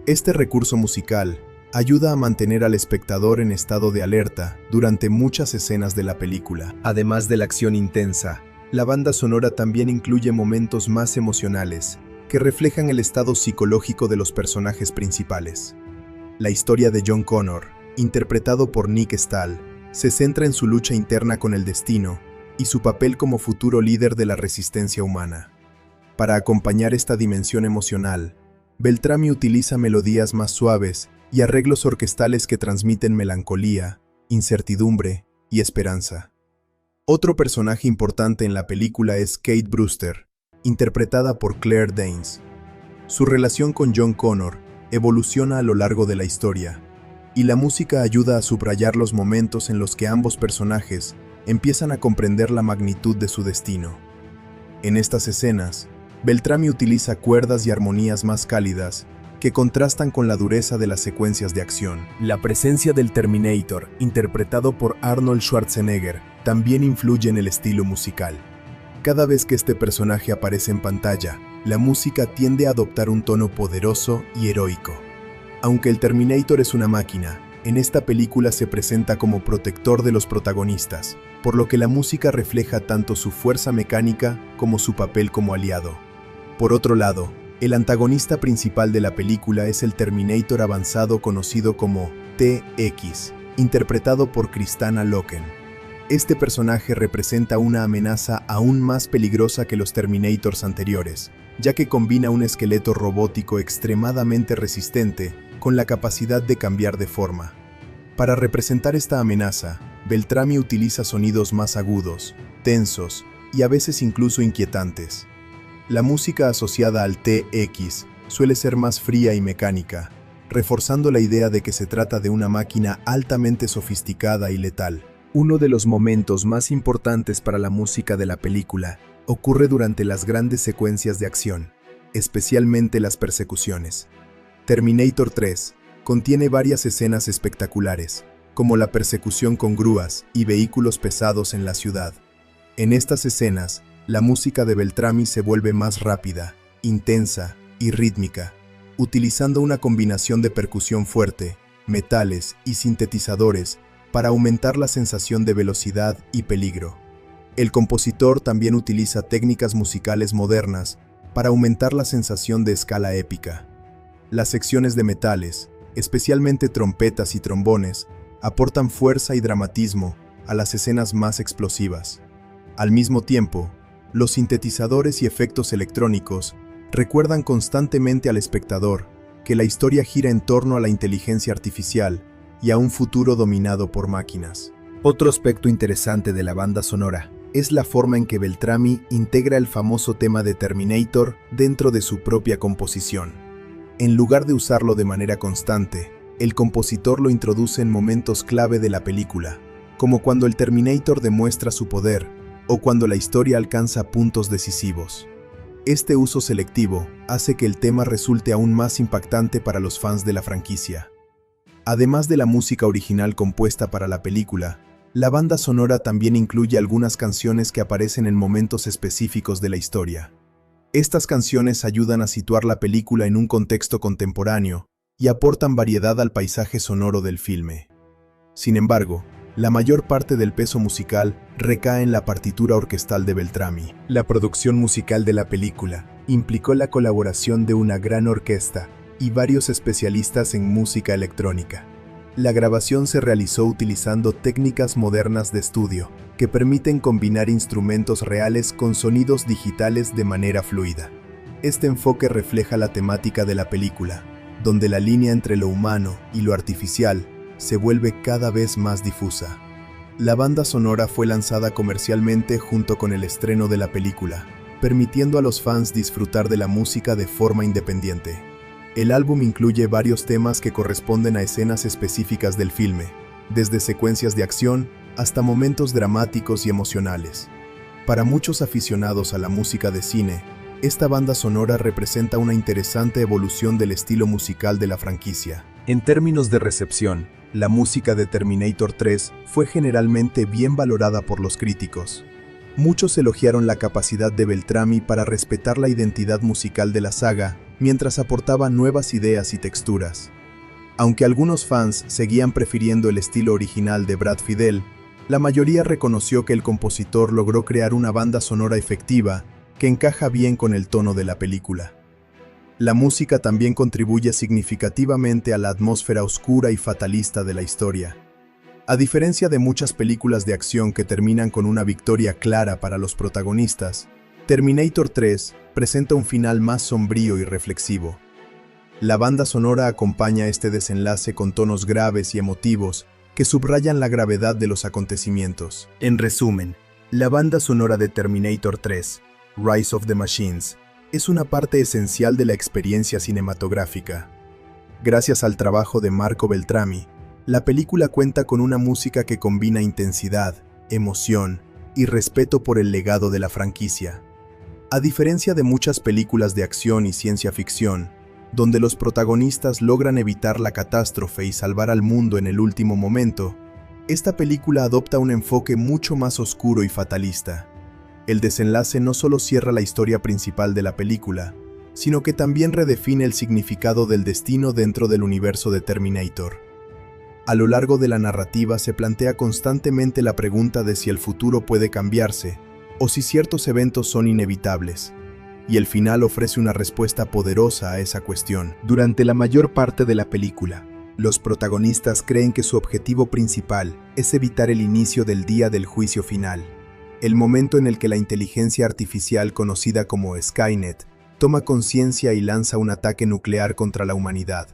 Este recurso musical ayuda a mantener al espectador en estado de alerta durante muchas escenas de la película. Además de la acción intensa, la banda sonora también incluye momentos más emocionales, que reflejan el estado psicológico de los personajes principales. La historia de John Connor, interpretado por Nick Stahl, se centra en su lucha interna con el destino y su papel como futuro líder de la resistencia humana. Para acompañar esta dimensión emocional, Beltrami utiliza melodías más suaves y arreglos orquestales que transmiten melancolía, incertidumbre y esperanza. Otro personaje importante en la película es Kate Brewster, interpretada por Claire Danes. Su relación con John Connor evoluciona a lo largo de la historia, y la música ayuda a subrayar los momentos en los que ambos personajes empiezan a comprender la magnitud de su destino. En estas escenas, Beltrami utiliza cuerdas y armonías más cálidas que contrastan con la dureza de las secuencias de acción. La presencia del Terminator, interpretado por Arnold Schwarzenegger, también influye en el estilo musical. Cada vez que este personaje aparece en pantalla, la música tiende a adoptar un tono poderoso y heroico. Aunque el Terminator es una máquina, en esta película se presenta como protector de los protagonistas, por lo que la música refleja tanto su fuerza mecánica como su papel como aliado. Por otro lado, el antagonista principal de la película es el Terminator avanzado conocido como TX, interpretado por Kristanna Loken. Este personaje representa una amenaza aún más peligrosa que los Terminators anteriores, ya que combina un esqueleto robótico extremadamente resistente con la capacidad de cambiar de forma. Para representar esta amenaza, Beltrami utiliza sonidos más agudos, tensos y a veces incluso inquietantes. La música asociada al TX suele ser más fría y mecánica, reforzando la idea de que se trata de una máquina altamente sofisticada y letal. Uno de los momentos más importantes para la música de la película ocurre durante las grandes secuencias de acción, especialmente las persecuciones. Terminator 3 contiene varias escenas espectaculares, como la persecución con grúas y vehículos pesados en la ciudad. En estas escenas, la música de Beltrami se vuelve más rápida, intensa y rítmica, utilizando una combinación de percusión fuerte, metales y sintetizadores para aumentar la sensación de velocidad y peligro. El compositor también utiliza técnicas musicales modernas para aumentar la sensación de escala épica. Las secciones de metales, especialmente trompetas y trombones, aportan fuerza y dramatismo a las escenas más explosivas. Al mismo tiempo, los sintetizadores y efectos electrónicos recuerdan constantemente al espectador que la historia gira en torno a la inteligencia artificial y a un futuro dominado por máquinas. Otro aspecto interesante de la banda sonora es la forma en que Beltrami integra el famoso tema de Terminator dentro de su propia composición. En lugar de usarlo de manera constante, el compositor lo introduce en momentos clave de la película, como cuando el Terminator demuestra su poder o cuando la historia alcanza puntos decisivos. Este uso selectivo hace que el tema resulte aún más impactante para los fans de la franquicia. Además de la música original compuesta para la película, la banda sonora también incluye algunas canciones que aparecen en momentos específicos de la historia. Estas canciones ayudan a situar la película en un contexto contemporáneo y aportan variedad al paisaje sonoro del filme. Sin embargo, la mayor parte del peso musical recae en la partitura orquestal de Beltrami. La producción musical de la película implicó la colaboración de una gran orquesta y varios especialistas en música electrónica. La grabación se realizó utilizando técnicas modernas de estudio que permiten combinar instrumentos reales con sonidos digitales de manera fluida. Este enfoque refleja la temática de la película, donde la línea entre lo humano y lo artificial se vuelve cada vez más difusa. La banda sonora fue lanzada comercialmente junto con el estreno de la película, permitiendo a los fans disfrutar de la música de forma independiente. El álbum incluye varios temas que corresponden a escenas específicas del filme, desde secuencias de acción hasta momentos dramáticos y emocionales. Para muchos aficionados a la música de cine, esta banda sonora representa una interesante evolución del estilo musical de la franquicia. En términos de recepción, la música de Terminator 3 fue generalmente bien valorada por los críticos. Muchos elogiaron la capacidad de Beltrami para respetar la identidad musical de la saga mientras aportaba nuevas ideas y texturas. Aunque algunos fans seguían prefiriendo el estilo original de Brad Fiedel, la mayoría reconoció que el compositor logró crear una banda sonora efectiva que encaja bien con el tono de la película. La música también contribuye significativamente a la atmósfera oscura y fatalista de la historia. A diferencia de muchas películas de acción que terminan con una victoria clara para los protagonistas, Terminator 3 presenta un final más sombrío y reflexivo. La banda sonora acompaña este desenlace con tonos graves y emotivos que subrayan la gravedad de los acontecimientos. En resumen, la banda sonora de Terminator 3, Rise of the Machines, es una parte esencial de la experiencia cinematográfica. Gracias al trabajo de Marco Beltrami, la película cuenta con una música que combina intensidad, emoción y respeto por el legado de la franquicia. A diferencia de muchas películas de acción y ciencia ficción, donde los protagonistas logran evitar la catástrofe y salvar al mundo en el último momento, esta película adopta un enfoque mucho más oscuro y fatalista. El desenlace no solo cierra la historia principal de la película, sino que también redefine el significado del destino dentro del universo de Terminator. A lo largo de la narrativa se plantea constantemente la pregunta de si el futuro puede cambiarse o si ciertos eventos son inevitables, y el final ofrece una respuesta poderosa a esa cuestión. Durante la mayor parte de la película, los protagonistas creen que su objetivo principal es evitar el inicio del día del juicio final, el momento en el que la inteligencia artificial conocida como Skynet toma conciencia y lanza un ataque nuclear contra la humanidad.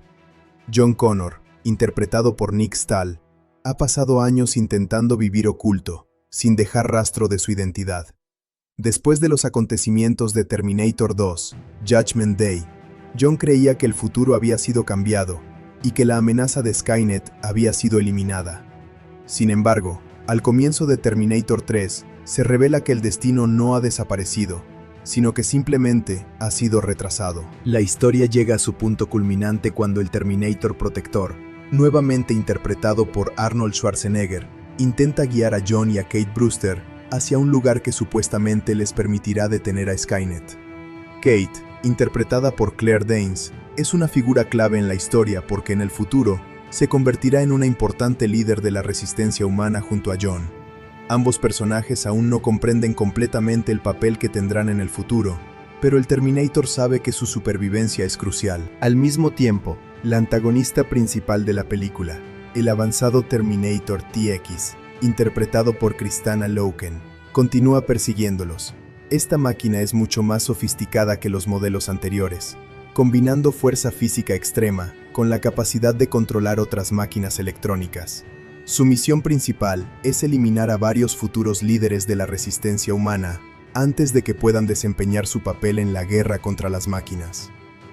John Connor, interpretado por Nick Stahl, ha pasado años intentando vivir oculto, sin dejar rastro de su identidad. Después de los acontecimientos de Terminator 2, Judgment Day, John creía que el futuro había sido cambiado y que la amenaza de Skynet había sido eliminada. Sin embargo, al comienzo de Terminator 3, se revela que el destino no ha desaparecido, sino que simplemente ha sido retrasado. La historia llega a su punto culminante cuando el Terminator Protector, nuevamente interpretado por Arnold Schwarzenegger, intenta guiar a John y a Kate Brewster hacia un lugar que supuestamente les permitirá detener a Skynet. Kate, interpretada por Claire Danes, es una figura clave en la historia porque en el futuro se convertirá en una importante líder de la resistencia humana junto a John. Ambos personajes aún no comprenden completamente el papel que tendrán en el futuro, pero el Terminator sabe que su supervivencia es crucial. Al mismo tiempo, la antagonista principal de la película, el avanzado Terminator TX, interpretado por Kristanna Loken, continúa persiguiéndolos. Esta máquina es mucho más sofisticada que los modelos anteriores, combinando fuerza física extrema con la capacidad de controlar otras máquinas electrónicas. Su misión principal es eliminar a varios futuros líderes de la resistencia humana antes de que puedan desempeñar su papel en la guerra contra las máquinas.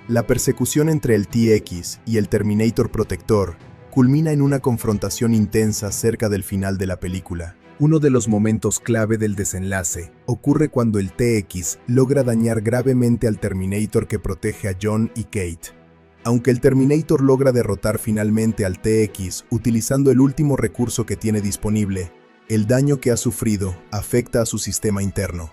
La persecución entre el TX y el Terminator Protector culmina en una confrontación intensa cerca del final de la película. Uno de los momentos clave del desenlace ocurre cuando el TX logra dañar gravemente al Terminator que protege a John y Kate. Aunque el Terminator logra derrotar finalmente al TX utilizando el último recurso que tiene disponible, el daño que ha sufrido afecta a su sistema interno.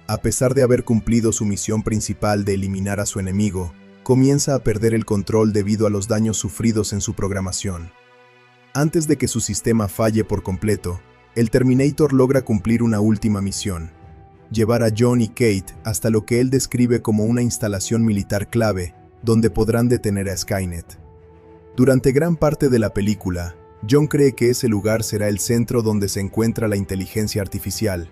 A pesar de haber cumplido su misión principal de eliminar a su enemigo, comienza a perder el control debido a los daños sufridos en su programación. Antes de que su sistema falle por completo, el Terminator logra cumplir una última misión: llevar a John y Kate hasta lo que él describe como una instalación militar clave, donde podrán detener a Skynet. Durante gran parte de la película, John cree que ese lugar será el centro donde se encuentra la inteligencia artificial,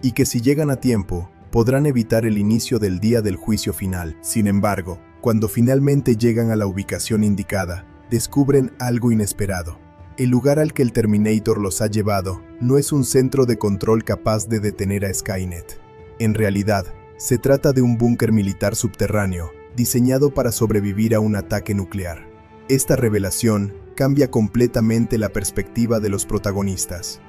y que si llegan a tiempo, podrán evitar el inicio del día del juicio final. Sin embargo, cuando finalmente llegan a la ubicación indicada, descubren algo inesperado. El lugar al que el Terminator los ha llevado no es un centro de control capaz de detener a Skynet. En realidad, se trata de un búnker militar subterráneo, diseñado para sobrevivir a un ataque nuclear. Esta revelación cambia completamente la perspectiva de los protagonistas.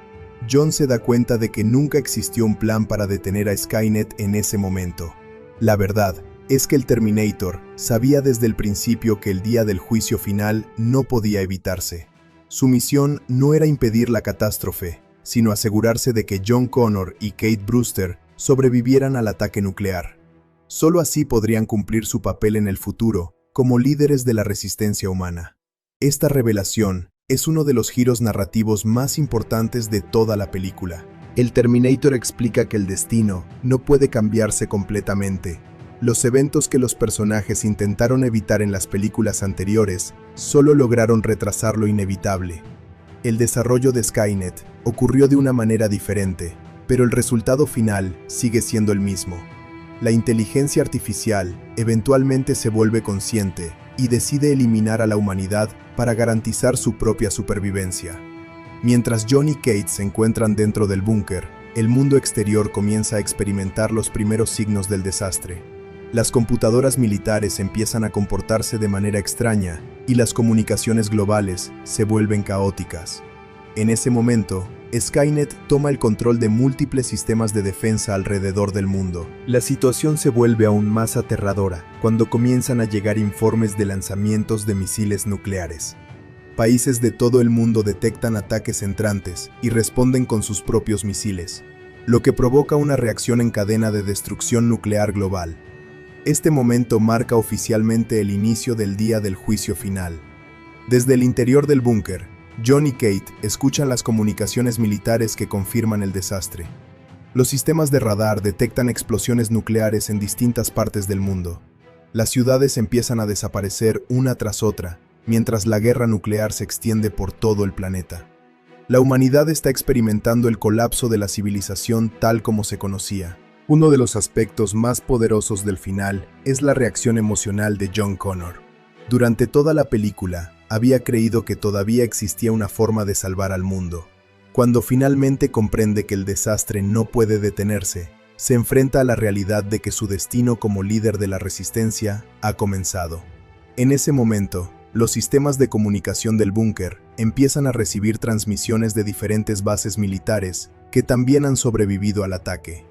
John se da cuenta de que nunca existió un plan para detener a Skynet en ese momento. La verdad es que el Terminator sabía desde el principio que el día del juicio final no podía evitarse. Su misión no era impedir la catástrofe, sino asegurarse de que John Connor y Kate Brewster sobrevivieran al ataque nuclear. Solo así podrían cumplir su papel en el futuro como líderes de la resistencia humana. Esta revelación es uno de los giros narrativos más importantes de toda la película. El Terminator explica que el destino no puede cambiarse completamente. Los eventos que los personajes intentaron evitar en las películas anteriores solo lograron retrasar lo inevitable. El desarrollo de Skynet ocurrió de una manera diferente, pero el resultado final sigue siendo el mismo. La inteligencia artificial eventualmente se vuelve consciente y decide eliminar a la humanidad para garantizar su propia supervivencia. Mientras John y Kate se encuentran dentro del búnker, el mundo exterior comienza a experimentar los primeros signos del desastre. Las computadoras militares empiezan a comportarse de manera extraña y las comunicaciones globales se vuelven caóticas. En ese momento, Skynet toma el control de múltiples sistemas de defensa alrededor del mundo. La situación se vuelve aún más aterradora cuando comienzan a llegar informes de lanzamientos de misiles nucleares. Países de todo el mundo detectan ataques entrantes y responden con sus propios misiles. lo que provoca una reacción en cadena de destrucción nuclear global. Este momento marca oficialmente el inicio del día del juicio final. Desde el interior del búnker, John y Kate escuchan las comunicaciones militares que confirman el desastre. Los sistemas de radar detectan explosiones nucleares en distintas partes del mundo. Las ciudades empiezan a desaparecer una tras otra, mientras la guerra nuclear se extiende por todo el planeta. La humanidad está experimentando el colapso de la civilización tal como se conocía. Uno de los aspectos más poderosos del final es la reacción emocional de John Connor. Durante toda la película, había creído que todavía existía una forma de salvar al mundo. Cuando finalmente comprende que el desastre no puede detenerse, se enfrenta a la realidad de que su destino como líder de la resistencia ha comenzado. En ese momento, los sistemas de comunicación del búnker empiezan a recibir transmisiones de diferentes bases militares que también han sobrevivido al ataque.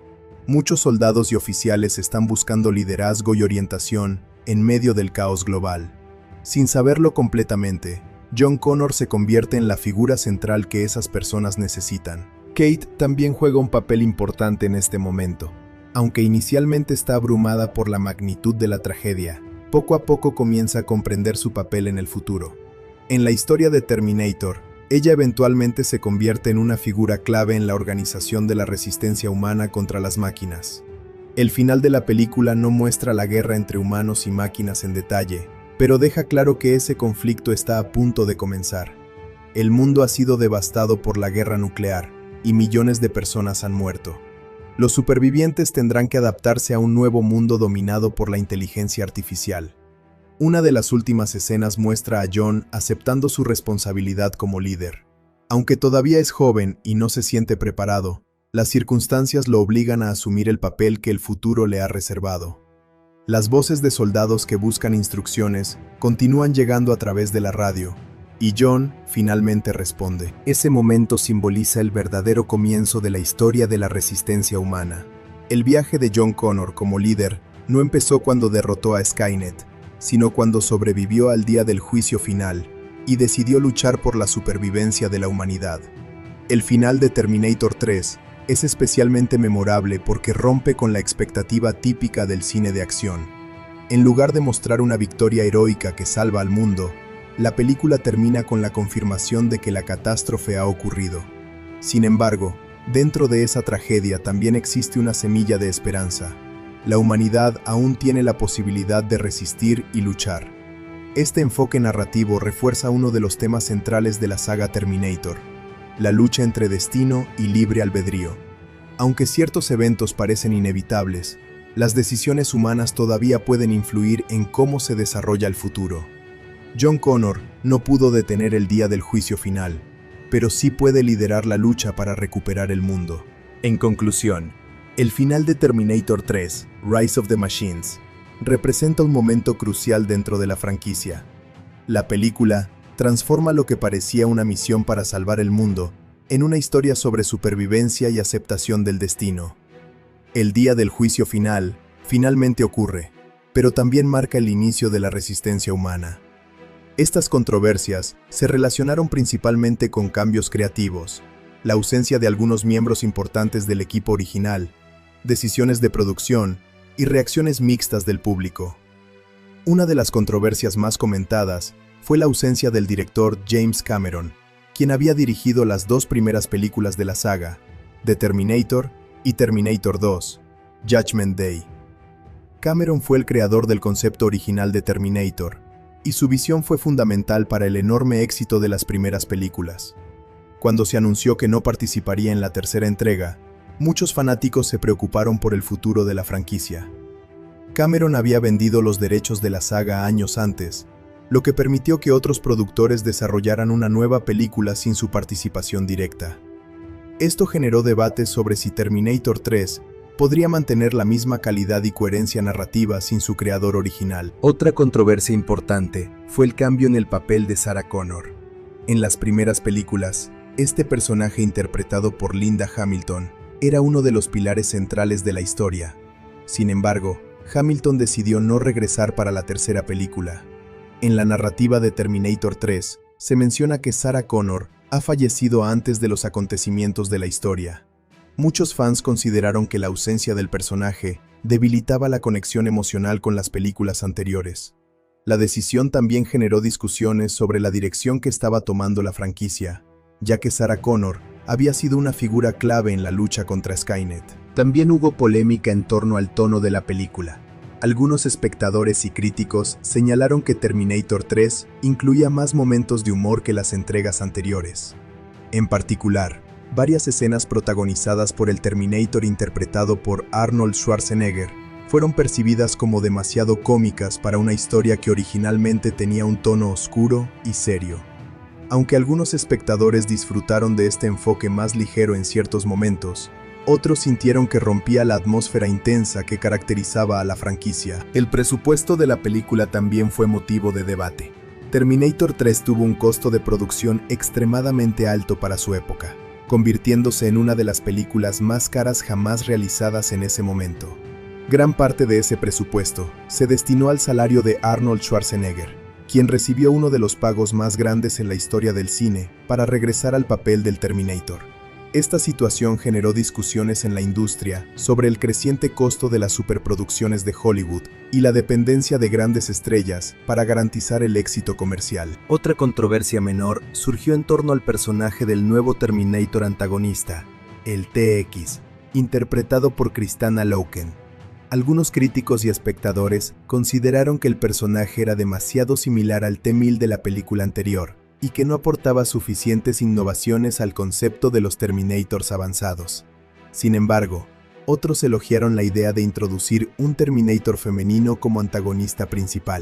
Muchos soldados y oficiales están buscando liderazgo y orientación en medio del caos global. Sin saberlo completamente, John Connor se convierte en la figura central que esas personas necesitan. Kate también juega un papel importante en este momento. Aunque inicialmente está abrumada por la magnitud de la tragedia, poco a poco comienza a comprender su papel en el futuro. En la historia de Terminator, ella eventualmente se convierte en una figura clave en la organización de la resistencia humana contra las máquinas. El final de la película no muestra la guerra entre humanos y máquinas en detalle, pero deja claro que ese conflicto está a punto de comenzar. El mundo ha sido devastado por la guerra nuclear y millones de personas han muerto. Los supervivientes tendrán que adaptarse a un nuevo mundo dominado por la inteligencia artificial. Una de las últimas escenas muestra a John aceptando su responsabilidad como líder. Aunque todavía es joven y no se siente preparado, las circunstancias lo obligan a asumir el papel que el futuro le ha reservado. Las voces de soldados que buscan instrucciones continúan llegando a través de la radio, y John finalmente responde. Ese momento simboliza el verdadero comienzo de la historia de la resistencia humana. El viaje de John Connor como líder no empezó cuando derrotó a Skynet, sino cuando sobrevivió al día del juicio final y decidió luchar por la supervivencia de la humanidad. El final de Terminator 3 es especialmente memorable porque rompe con la expectativa típica del cine de acción. En lugar de mostrar una victoria heroica que salva al mundo, la película termina con la confirmación de que la catástrofe ha ocurrido. Sin embargo, dentro de esa tragedia también existe una semilla de esperanza. La humanidad aún tiene la posibilidad de resistir y luchar. Este enfoque narrativo refuerza uno de los temas centrales de la saga Terminator: la lucha entre destino y libre albedrío. Aunque ciertos eventos parecen inevitables, las decisiones humanas todavía pueden influir en cómo se desarrolla el futuro. John Connor no pudo detener el día del juicio final, pero sí puede liderar la lucha para recuperar el mundo. En conclusión, el final de Terminator 3, Rise of the Machines, representa un momento crucial dentro de la franquicia. La película transforma lo que parecía una misión para salvar el mundo en una historia sobre supervivencia y aceptación del destino. El día del juicio final finalmente ocurre, pero también marca el inicio de la resistencia humana. Estas controversias se relacionaron principalmente con cambios creativos, la ausencia de algunos miembros importantes del equipo original, decisiones de producción y reacciones mixtas del público. Una de las controversias más comentadas fue la ausencia del director James Cameron, quien había dirigido las dos primeras películas de la saga, The Terminator y Terminator 2, Judgment Day. Cameron fue el creador del concepto original de Terminator, y su visión fue fundamental para el enorme éxito de las primeras películas. Cuando se anunció que no participaría en la tercera entrega, muchos fanáticos se preocuparon por el futuro de la franquicia. Cameron había vendido los derechos de la saga años antes, lo que permitió que otros productores desarrollaran una nueva película sin su participación directa. Esto generó debates sobre si Terminator 3 podría mantener la misma calidad y coherencia narrativa sin su creador original. Otra controversia importante fue el cambio en el papel de Sarah Connor. En las primeras películas, este personaje interpretado por Linda Hamilton era uno de los pilares centrales de la historia. Sin embargo, Hamilton decidió no regresar para la tercera película. En la narrativa de Terminator 3, se menciona que Sarah Connor ha fallecido antes de los acontecimientos de la historia. Muchos fans consideraron que la ausencia del personaje debilitaba la conexión emocional con las películas anteriores. La decisión también generó discusiones sobre la dirección que estaba tomando la franquicia, ya que Sarah Connor había sido una figura clave en la lucha contra Skynet. También hubo polémica en torno al tono de la película. Algunos espectadores y críticos señalaron que Terminator 3 incluía más momentos de humor que las entregas anteriores. En particular, varias escenas protagonizadas por el Terminator interpretado por Arnold Schwarzenegger fueron percibidas como demasiado cómicas para una historia que originalmente tenía un tono oscuro y serio. Aunque algunos espectadores disfrutaron de este enfoque más ligero en ciertos momentos, otros sintieron que rompía la atmósfera intensa que caracterizaba a la franquicia. El presupuesto de la película también fue motivo de debate. Terminator 3 tuvo un costo de producción extremadamente alto para su época, convirtiéndose en una de las películas más caras jamás realizadas en ese momento. Gran parte de ese presupuesto se destinó al salario de Arnold Schwarzenegger, quien recibió uno de los pagos más grandes en la historia del cine para regresar al papel del Terminator. Esta situación generó discusiones en la industria sobre el creciente costo de las superproducciones de Hollywood y la dependencia de grandes estrellas para garantizar el éxito comercial. Otra controversia menor surgió en torno al personaje del nuevo Terminator antagonista, el TX, interpretado por Kristanna Loken. Algunos críticos y espectadores consideraron que el personaje era demasiado similar al T-1000 de la película anterior y que no aportaba suficientes innovaciones al concepto de los Terminators avanzados. Sin embargo, otros elogiaron la idea de introducir un Terminator femenino como antagonista principal.